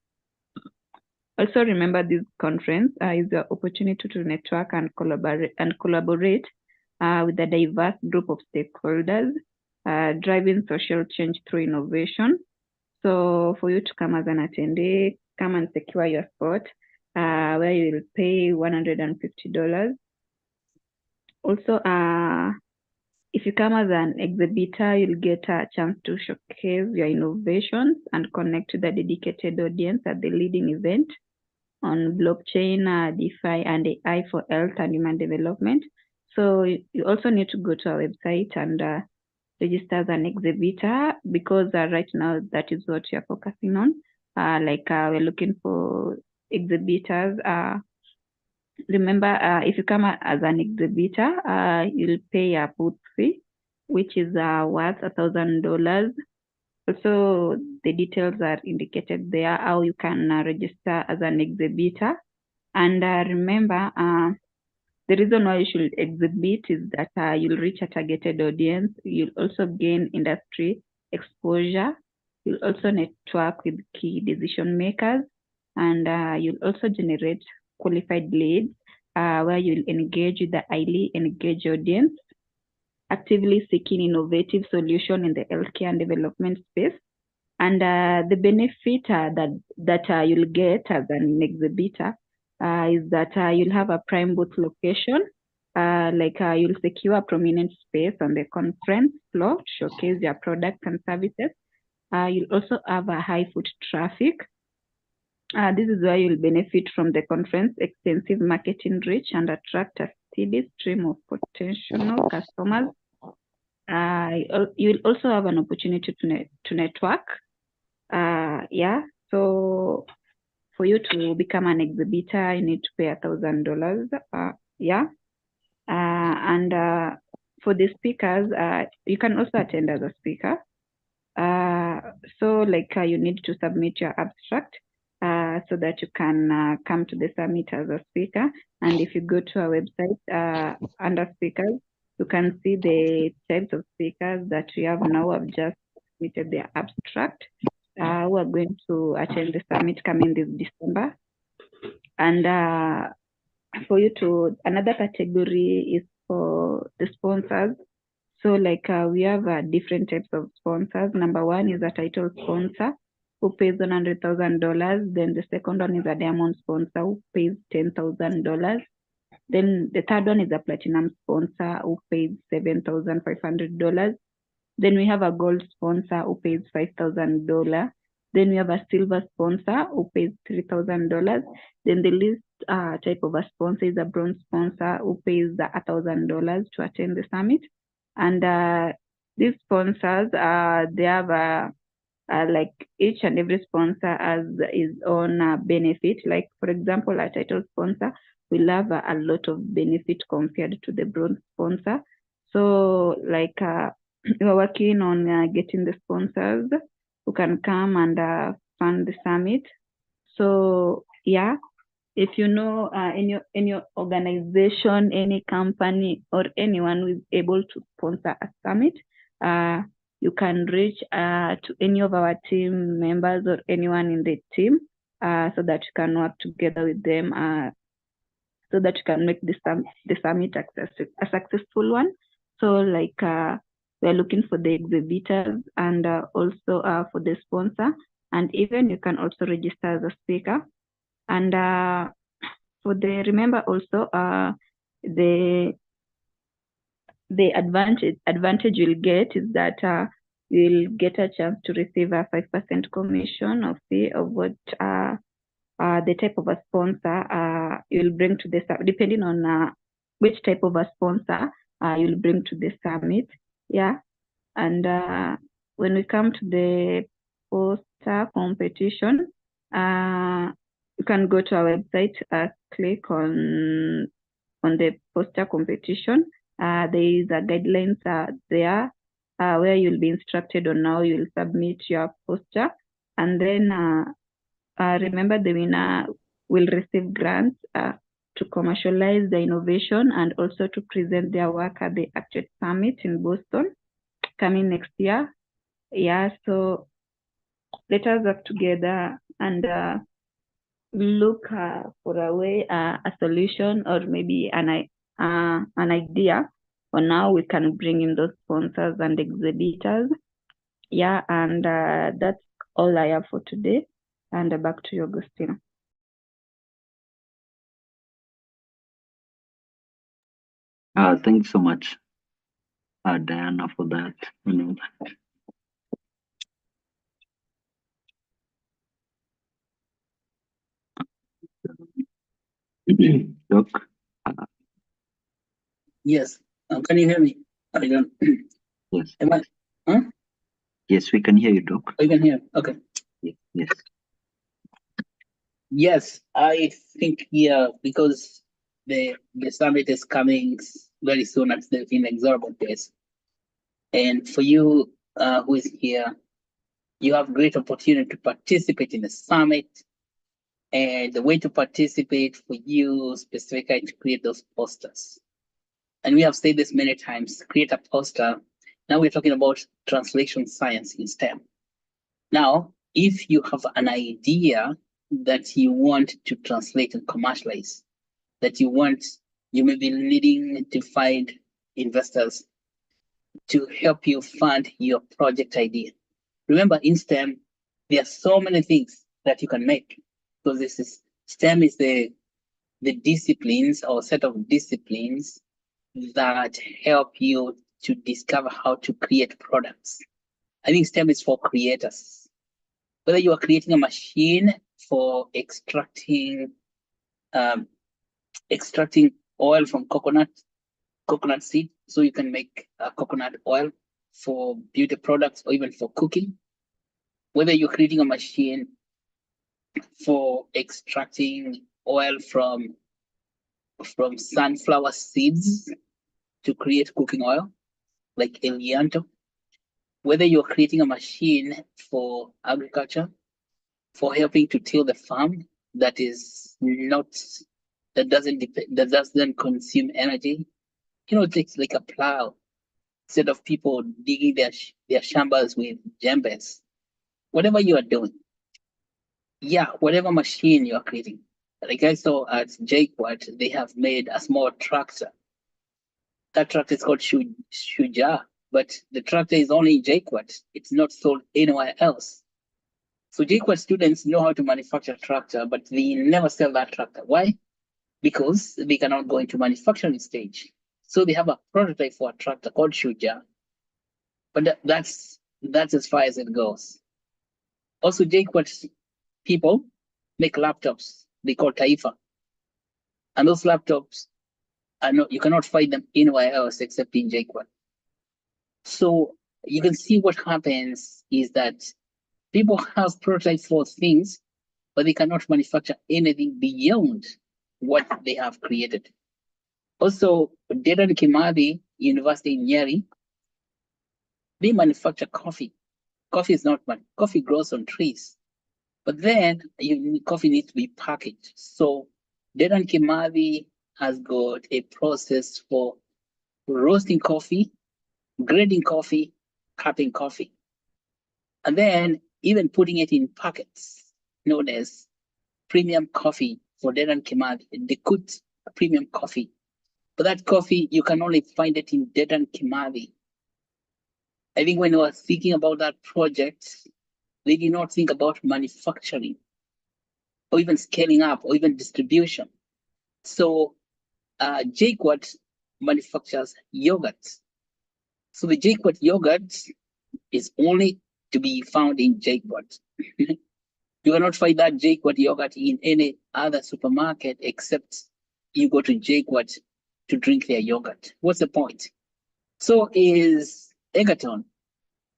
Also, remember, this conference is the opportunity to network and collaborate with a diverse group of stakeholders, driving social change through innovation. So for you to come as an attendee, come and secure your spot, where you will pay $150. Also, if you come as an exhibitor, you'll get a chance to showcase your innovations and connect to the dedicated audience at the leading event on blockchain, DeFi, and AI for health and human development. So you also need to go to our website and register as an exhibitor, because right now that is what you're focusing on. We're looking for exhibitors. Remember, if you come as an exhibitor, you'll pay a booth fee, which is worth $1,000. Also, the details are indicated there, how you can register as an exhibitor. And remember, the reason why you should exhibit is that you'll reach a targeted audience. You'll also gain industry exposure. You'll also network with key decision makers, and you'll also generate qualified leads, where you'll engage with the highly engaged audience, actively seeking innovative solution in the healthcare and development space. And the benefit that you'll get as an exhibitor is that you'll have a prime booth location. You'll secure a prominent space on the conference floor to showcase your products and services. You'll also have a high foot traffic. This is where you'll benefit from the conference extensive marketing reach and attract a steady stream of potential customers. You'll also have an opportunity to network. So for you to become an exhibitor, you need to pay $1,000. And for the speakers, you can also attend as a speaker. You need to submit your abstract so that you can come to the summit as a speaker. And if you go to our website under speakers, you can see the types of speakers that we have now. I've just submitted their abstract. We are going to attend the summit coming this December. And for you to, another category is for the sponsors. So we have different types of sponsors. Number one is a title sponsor who pays $100,000. Then the second one is a diamond sponsor who pays $10,000. Then the third one is a platinum sponsor who pays $7,500. Then we have a gold sponsor who pays $5,000. Then we have a silver sponsor who pays $3,000. Then the least type of a sponsor is a bronze sponsor who pays $1,000 to attend the summit. And these sponsors, they have each and every sponsor has his own benefit. Like, for example, a title sponsor will have a lot of benefit compared to the bronze sponsor. So we're working on getting the sponsors who can come and fund the summit. So if you know in your organization, any company or anyone who is able to sponsor a summit, you can reach to any of our team members or anyone in the team so that you can work together with them so that you can make the summit a successful one. So like we're looking for the exhibitors and also for the sponsor, and even you can also register as a speaker. And for the remember also the advantage you'll get is that you'll get a chance to receive a 5% commission of fee of what the type of a sponsor you'll bring to the summit, depending on which type of a sponsor you'll bring to the summit. Yeah. And when we come to the poster competition, you can go to our website, click on the poster competition. There is a guidelines there where you'll be instructed on how you'll submit your poster. And then remember, the winner will receive grants to commercialize the innovation and also to present their work at the Actuate Summit in Boston coming next year. Yeah, so let us work together and look for a way, a solution, or maybe an idea on how we can bring in those sponsors and exhibitors. Yeah, and that's all I have for today. And back to you, Agustina. Thanks so much, Diana, for that. Doc, Yes. Can you hear me? I don't. yes. Am I? Huh? Yes, we can hear you, Doc. Oh, you can hear. Okay. Yes. Yes, I think because the summit is coming very soon at the inexorable pace, and for you who is here, you have great opportunity to participate in the summit. And the way to participate for you specifically to create those posters. And we have said this many times, create a poster. Now we're talking about translation science in STEM. Now, if you have an idea that you want to translate and commercialize, that you may be needing to find investors to help you fund your project idea. Remember, in STEM, there are so many things that you can make, because STEM is the disciplines or set of disciplines that help you to discover how to create products. I think STEM is for creators. Whether you are creating a machine for extracting oil from coconut seed, so you can make coconut oil for beauty products or even for cooking. Whether you're creating a machine for extracting oil from sunflower seeds to create cooking oil, like Elianto. Whether you're creating a machine for agriculture, for helping to till the farm that doesn't consume energy. It takes like a plow instead of people digging their shambas with jembes. Whatever you are doing, whatever machine you are creating. Like I saw at Jaquat, they have made a small tractor. That tractor is called Shuja, but the tractor is only in Jaquat. It's not sold anywhere else. So Jaquat students know how to manufacture a tractor, but they never sell that tractor. Why? Because they cannot go into manufacturing stage. So they have a prototype for a tractor called Shuja, but that's as far as it goes. Also, Jaquat people make laptops they call Taifa, and those laptops you cannot find them anywhere else except in Jaquat. So you can see what happens is that people have prototypes for things, but they cannot manufacture anything beyond what they have created. Also, Dedan Kimathi University in Nyeri, they manufacture coffee. Coffee grows on trees, but then coffee needs to be packaged. So Dedan Kimathi has got a process for roasting coffee, grading coffee, cupping coffee, and then even putting it in packets known as premium coffee for Dedan Kimathi. They cooked premium coffee. But that coffee, you can only find it in Dedan Kimathi. I think when we were thinking about that project, they did not think about manufacturing or even scaling up or even distribution. So Jquat manufactures yogurt. So the Jquat yogurt is only to be found in Jquat. You cannot find that Jquat yogurt in any other supermarket except you go to Jquat to drink their yogurt. What's the point? So is Egerton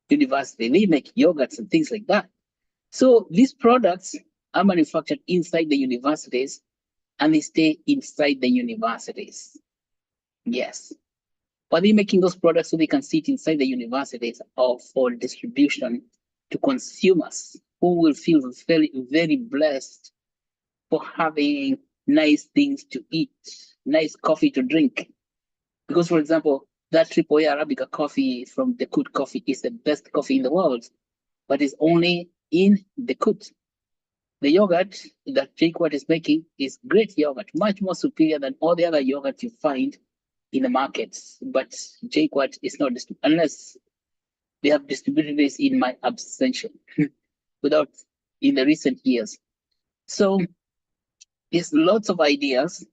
University. They make yogurts and things like that. So these products are manufactured inside the universities and they stay inside the universities. Yes. But they're making those products so they can sit inside the universities or for distribution to consumers who will feel very, very blessed for having nice things to eat, nice coffee to drink. Because, for example, that Triple A Arabica coffee from the Kut Coffee is the best coffee in the world, but it's only in the Kut. The yogurt that Jquat is making is great yogurt, much more superior than all the other yogurt you find in the markets. But Jquat is not unless they have distributed this in my abstention without in the recent years. So there's lots of ideas.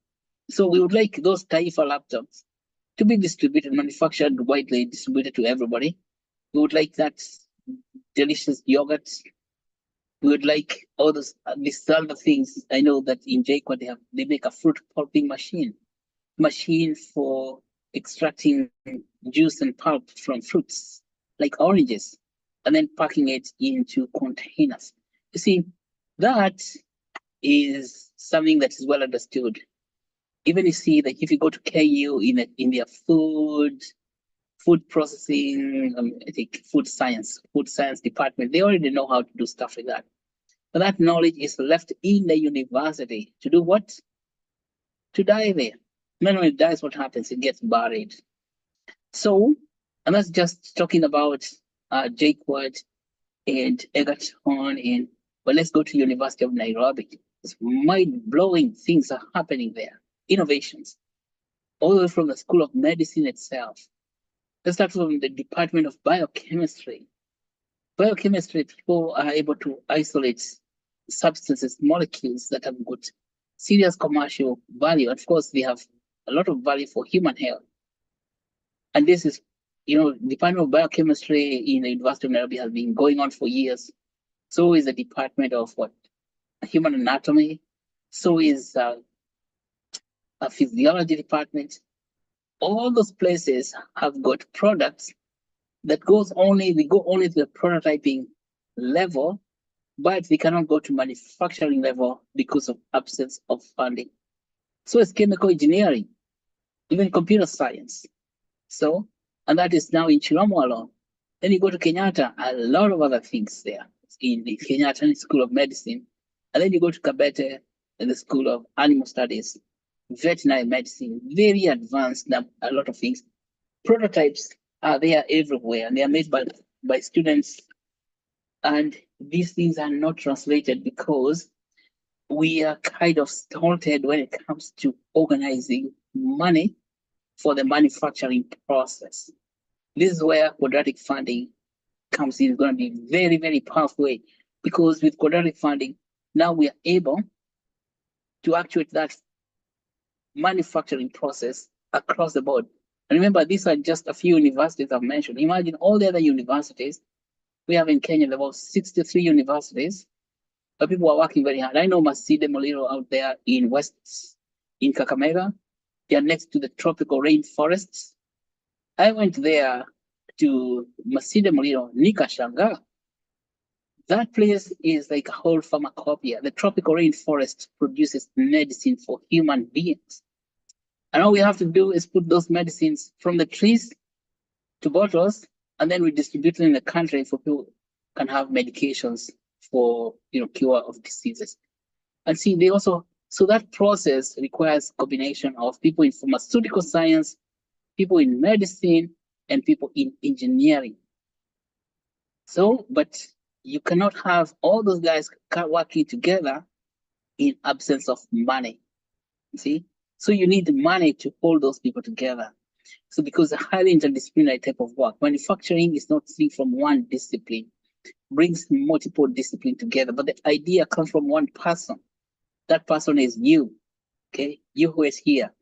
So we would like those Taifa laptops to be distributed, manufactured, widely distributed to everybody. We would like that delicious yogurt. We would like all these other things. I know that in Jquat they make a fruit pulping machine for extracting juice and pulp from fruits like oranges, and then packing it into containers. You see, that is something that is well understood. Even you see that if you go to KU in their food processing, I think food science department, they already know how to do stuff like that. But that knowledge is left in the university to do what? To die there. Then when it dies, what happens? It gets buried. So, and that's just talking about Jquat and Egerton well, let's go to University of Nairobi. It's mind-blowing things are happening there. Innovations. All the way from the School of Medicine itself. Let's start from the Department of Biochemistry. Biochemistry, people are able to isolate substances, molecules that have got serious commercial value. Of course, they have a lot of value for human health. And this is, Department of Biochemistry in the University of Nairobi has been going on for years. So is the Department of Human Anatomy. So is a physiology department. All those places have got products that go only to the prototyping level, but they cannot go to manufacturing level because of absence of funding. So it's chemical engineering, even computer science. So, and that is now in Chilomo alone. Then you go to Kenyatta, a lot of other things there in the Kenyatta School of Medicine. And then you go to Kabete and the School of Animal Studies, veterinary medicine, very advanced, a lot of things. Prototypes are there everywhere and they are made by students. And these things are not translated because we are kind of stunted when it comes to organizing money for the manufacturing process. This is where quadratic funding comes in. It's going to be very, very powerful way because with quadratic funding, now we are able to actuate that manufacturing process across the board. And remember, these are just a few universities I've mentioned. Imagine all the other universities. We have in Kenya about 63 universities, but people are working very hard. I know Masinde Muliro out there in Kakamega. They are next to the tropical rainforests. I went there to Masinde Muliro, Nikashanga. That place is like a whole pharmacopoeia. The tropical rainforest produces medicine for human beings. And all we have to do is put those medicines from the trees to bottles, and then we distribute them in the country for people can have medications for cure of diseases. And see, they also So that process requires combination of people in pharmaceutical science, people in medicine, and people in engineering. So, but you cannot have all those guys working together in absence of money. See? So you need money to hold those people together. So because a highly interdisciplinary type of work, manufacturing is not free from one discipline, brings multiple disciplines together, but the idea comes from one person. That person is you, okay? You who is here.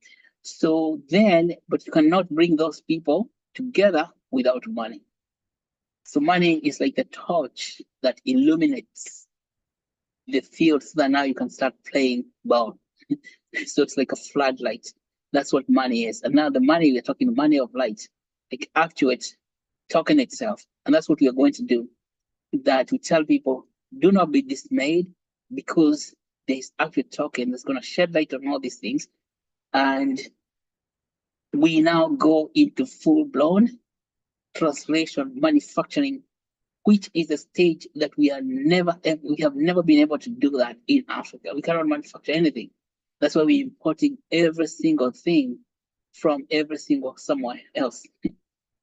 So then, but you cannot bring those people together without money. So money is like the torch that illuminates the field so that now you can start playing ball. So it's like a floodlight. That's what money is. And now the money, we're talking money of light, like Actuate token itself. And that's what we are going to do. That we tell people, do not be dismayed because there's Actuate token that's going to shed light on all these things. And we now go into full-blown translation, manufacturing, which is a stage that we have never been able to do that in Africa. We cannot manufacture anything. That's why we're importing every single thing from every single somewhere else. So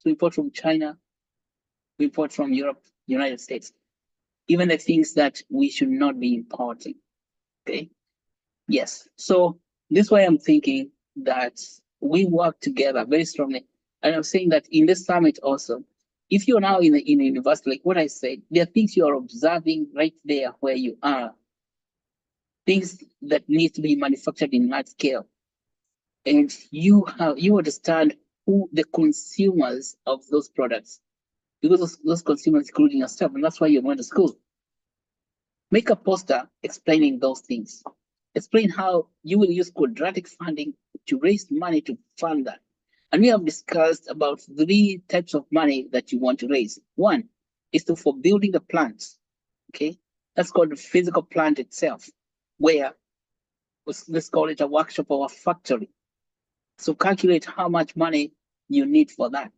we import from China, we import from Europe, United States, even the things that we should not be importing. Okay. Yes. So this is why I'm thinking that we work together very strongly. And I'm saying that in this summit also, if you're now in a university, like what I said, there are things you are observing right there where you are, things that need to be manufactured in large scale. And you understand who the consumers of those products, because those consumers including yourself, and that's why you're going to school. Make a poster explaining those things. Explain how you will use quadratic funding to raise money to fund that. And we have discussed about 3 types of money that you want to raise. One is for building the plant. Okay, that's called the physical plant itself, where let's call it a workshop or a factory. So calculate how much money you need for that.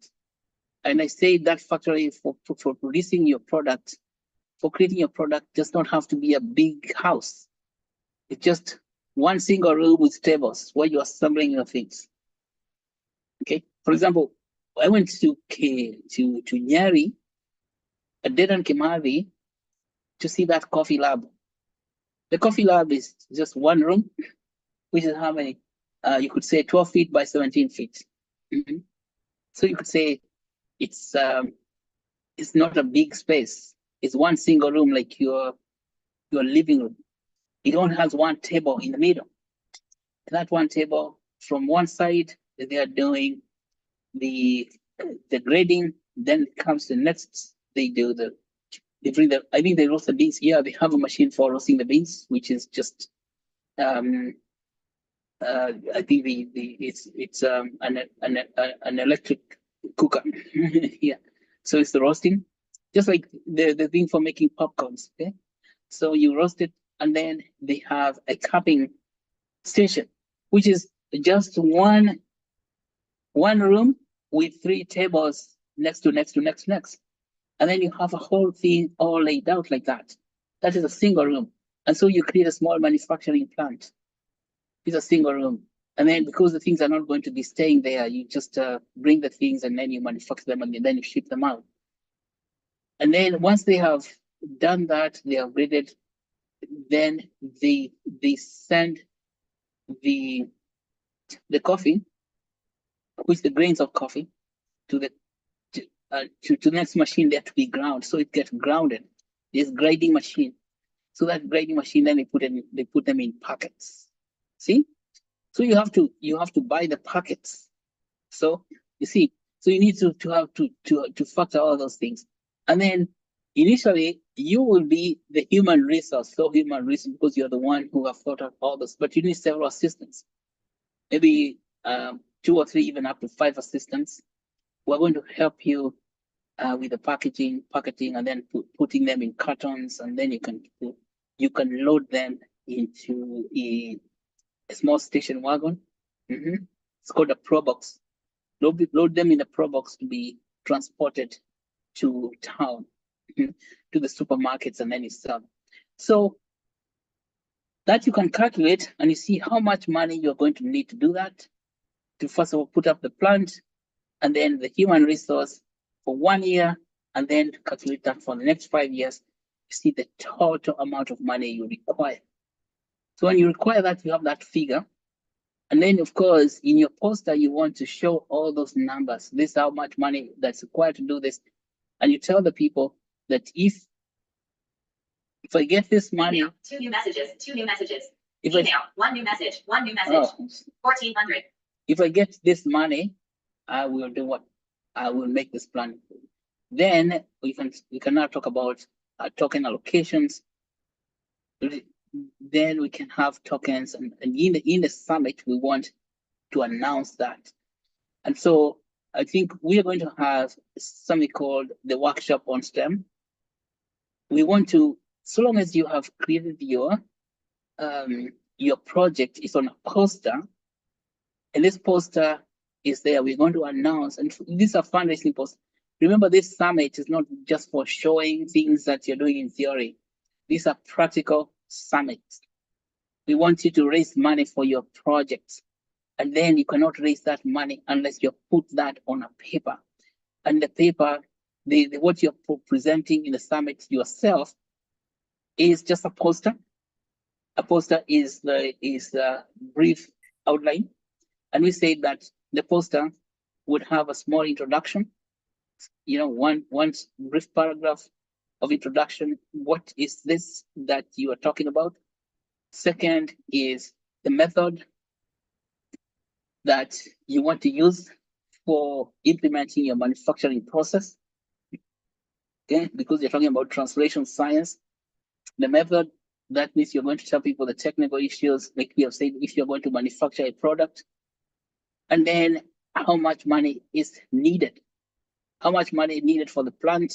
And I say that factory for producing your product, for creating your product, does not have to be a big house. It's just one single room with tables where you're assembling your things. Okay. For example, I went to Nyeri, at Dedan Kimathi, to see that coffee lab. The coffee lab is just one room, which is how many? You could say 12 feet by 17 feet. Mm-hmm. So you could say it's not a big space. It's one single room, like your living room. It only has one table in the middle. That one table, from one side, they are doing the grading. Then comes the next. They do I think they roast the beans. Yeah, they have a machine for roasting the beans, which is just I think it's an electric cooker. Yeah, so it's the roasting, just like the thing for making popcorns. Okay, so you roast it, and then they have a cupping station, which is just one room with 3 tables next to, and then you have a whole thing all laid out like that. That is a single room, and so you create a small manufacturing plant. It's a single room. And then because the things are not going to be staying there, you just bring the things and then you manufacture them and then you ship them out. And then once they have done that, they are graded, then they send the coffee, which the grains of coffee, to the next machine there to be ground. So it gets grounded. There's grinding machine. So that grinding machine, then they put them in packets. See? So you have to buy the packets. So you see, so you need to factor all those things. And then initially you will be the human resource, because you're the one who have thought of all this, but you need several assistants. Maybe 2 or 3, even up to 5 assistants. We're going to help you with the packaging, and then putting them in cartons, and then you can load them into a small station wagon. Mm-hmm. It's called a Pro Box. Load them in a Pro Box to be transported to town, to the supermarkets, and then you sell. So That you can calculate and you see how much money you're going to need to do that, to first of all put up the plant and then the human resource for 1 year, and then calculate that for the next 5 years. You see the total amount of money you require. So when you require that, you have that figure. And then, of course, in your poster, you want to show all those numbers. This is how much money that's required to do this. And you tell the people that if I get this money. 2 new messages, 2 new messages. If Email, 1 new message, 1 new message. 1400. If I get this money, I will do what? I will make this plan. Then we can now talk about token allocations. Then we can have tokens, and in the summit we want to announce that. And so I think we are going to have something called the workshop on STEM. We want to, so long as you have created your project is on a poster, and this poster is there, we're going to announce, and these are fundraising posters. Remember, this summit is not just for showing things that you're doing in theory. These are practical summits. We want you to raise money for your projects. And then you cannot raise that money unless you put that on a paper. And the paper, what you're presenting in the summit yourself is just a poster. A poster is the brief outline. And we say that the poster would have a small introduction, one brief paragraph of introduction. What is this that you are talking about? Second is the method that you want to use for implementing your manufacturing process. Okay, because you're talking about translation science. The method, that means you're going to tell people the technical issues, like we have said, if you're going to manufacture a product. And then how much money is needed. How much money is needed for the plant,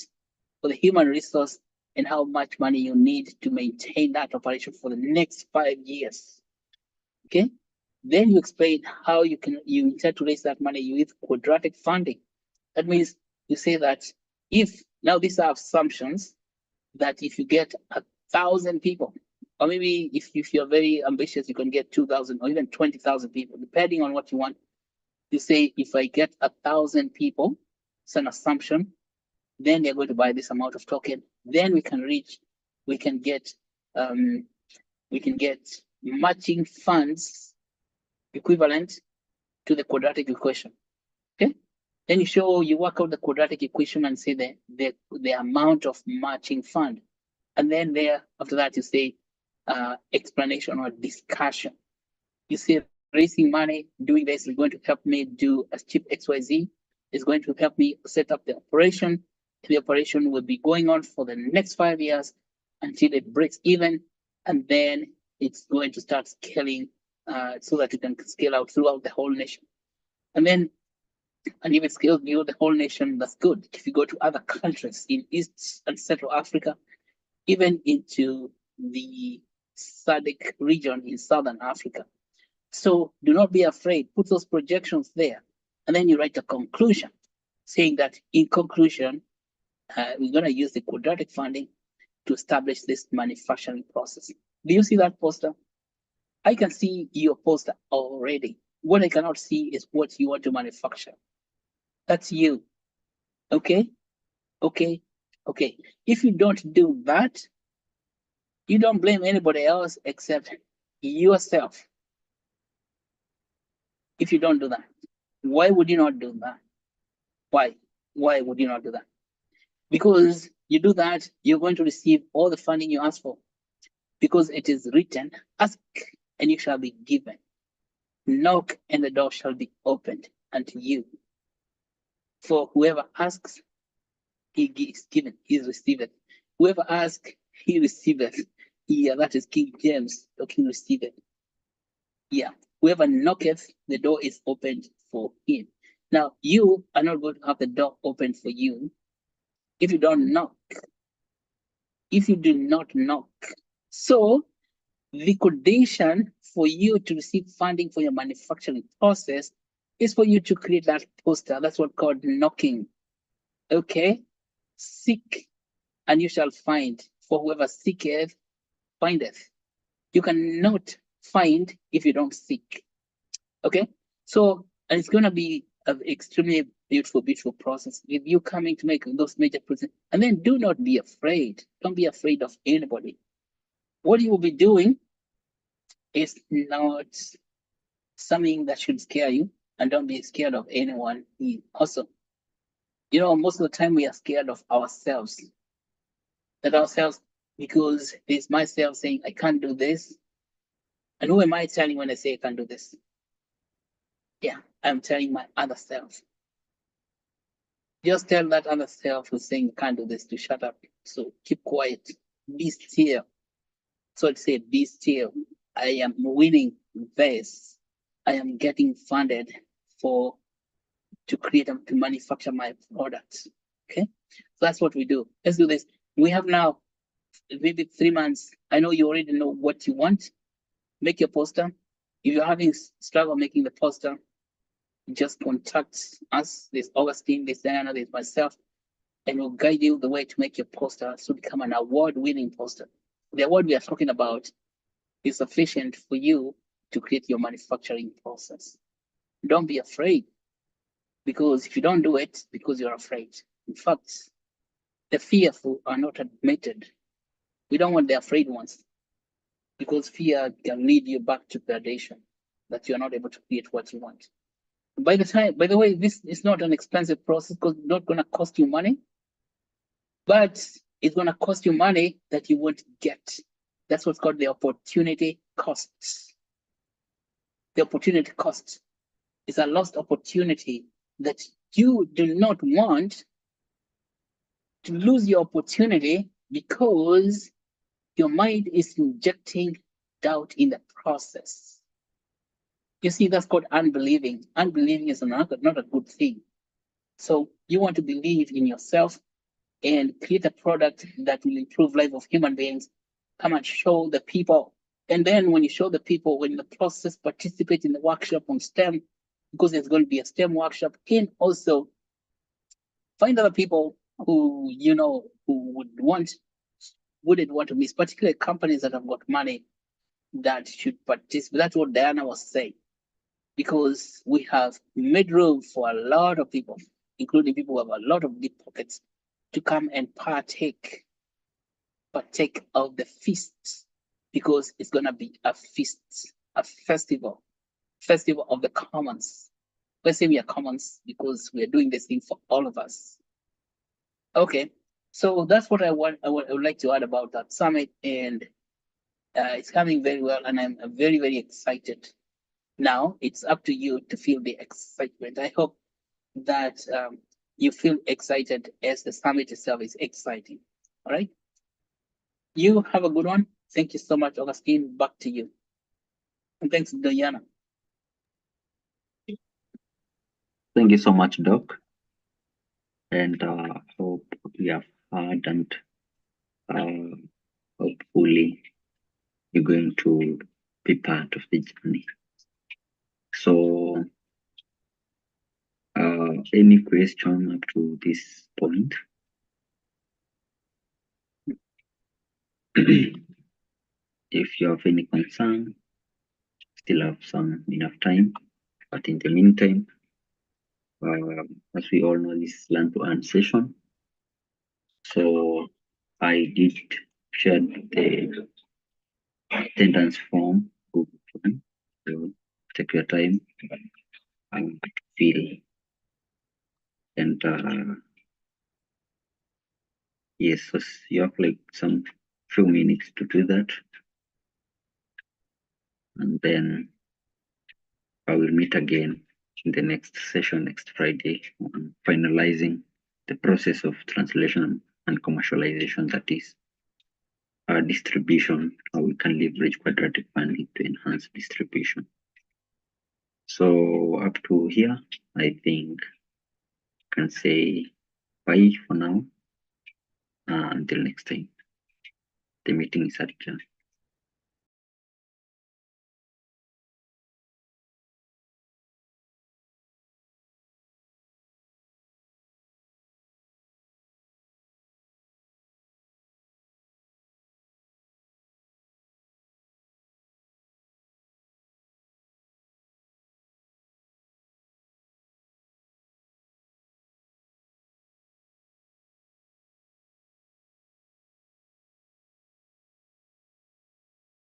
for the human resource, and how much money you need to maintain that operation for the next 5 years. Okay? Then you explain how you intend to raise that money with quadratic funding. That means you say that now these are assumptions, that if you get 1,000 people, or maybe if you're very ambitious, you can get 2,000 or even 20,000 people, depending on what you want. You say, if I get 1,000 people, it's an assumption, then they're going to buy this amount of token. Then we can get matching funds equivalent to the quadratic equation. Okay, then you work out the quadratic equation and say the amount of matching fund, and then after that you say explanation or discussion. You say raising money, doing this is going to help me do a chip XYZ. Is going to help me set up the operation. The operation will be going on for the next 5 years until it breaks even, and then it's going to start scaling so that you can scale out throughout the whole nation. And if it scales beyond the whole nation, that's good. If you go to other countries in East and Central Africa, even into the SADC region in Southern Africa. So do not be afraid, put those projections there. And then you write a conclusion saying that in conclusion, we're going to use the quadratic funding to establish this manufacturing process. Do you see that poster? I can see your poster already. What I cannot see is what you want to manufacture. That's you. Okay? Okay? Okay. If you don't do that, you don't blame anybody else except yourself. If you don't do that, why would you not do that? Why? Why would you not do that? Because you do that, you're going to receive all the funding you ask for. Because it is written, ask and you shall be given. Knock and the door shall be opened unto you. For whoever asks, he is given, he is received. Whoever asks, he receiveth. Yeah, that is King James talking receiveth. Yeah, whoever knocketh, the door is opened for him. Now, you are not going to have the door open for you if you don't knock. If you do not knock. So, the condition for you to receive funding for your manufacturing process is for you to create that poster. That's what's called knocking. Okay? Seek and you shall find. For whoever seeketh, findeth. You cannot find if you don't seek. Okay, so and it's gonna be an extremely beautiful, beautiful process with you coming to make those major processes. And then do not be afraid. Don't be afraid of anybody. What you will be doing is not something that should scare you, and don't be scared of anyone. Also, you know, most of the time we are scared of ourselves. That ourselves, because it's myself saying I can't do this. And who am I telling when I say I can't do this? Yeah, I'm telling my other self. Just tell that other self who's saying you can't do this to shut up. So keep quiet. Be still. So I'd say, be still. I am winning this. I am getting funded to create and to manufacture my products. Okay. So that's what we do. Let's do this. We have now maybe 3 months. I know you already know what you want. Make your poster. If you're having struggle making the poster, just contact us. There's Augustine, there's Diana, there's myself, and we'll guide you the way to make your poster to become an award-winning poster. The award we are talking about is sufficient for you to create your manufacturing process. Don't be afraid, because if you don't do it, because you're afraid. In fact, the fearful are not admitted. We don't want the afraid ones, because fear can lead you back to gradation, that you're not able to create what you want. By the way, this is not an expensive process because it's not going to cost you money, but it's going to cost you money that you won't get. That's what's called the opportunity costs. The opportunity cost is a lost opportunity that you do not want to lose your opportunity because your mind is injecting doubt in the process. You see, that's called unbelieving. Unbelieving is not a good thing. So you want to believe in yourself and create a product that will improve life of human beings. Come and show the people. And then when you show the people, when the process, participate in the workshop on STEM, because there's going to be a STEM workshop, and also find other people who, you know, who wouldn't want to miss, particularly companies that have got money that should participate. That's what Diana was saying, because we have made room for a lot of people, including people who have a lot of deep pockets, to come and partake of the feast, because it's going to be a feast, a festival of the commons. Let's say we are commons because we are doing this thing for all of us. Okay, so that's what I would like to add about that summit, and it's coming very well, and I'm very, very excited. Now it's up to you to feel the excitement. I hope that you feel excited as the summit itself is exciting. All right. You have a good one. Thank you so much, Augustine. Back to you. And thanks, Diana. Thank you so much, Doc. And hope we have heard, and hopefully you're going to be part of the journey. So any question up to this point? If you have any concern, still have enough time. But in the meantime, as we all know, this is learn to earn session. So I did share the attendance form. So take your time and fill. And yes, so you have like some few minutes to do that. And then I will meet again in the next session next Friday on finalizing the process of translation and commercialization, that is distribution, how we can leverage quadratic funding to enhance distribution. So up to here, I think I can say bye for now. Until next time, the meeting is adjourned.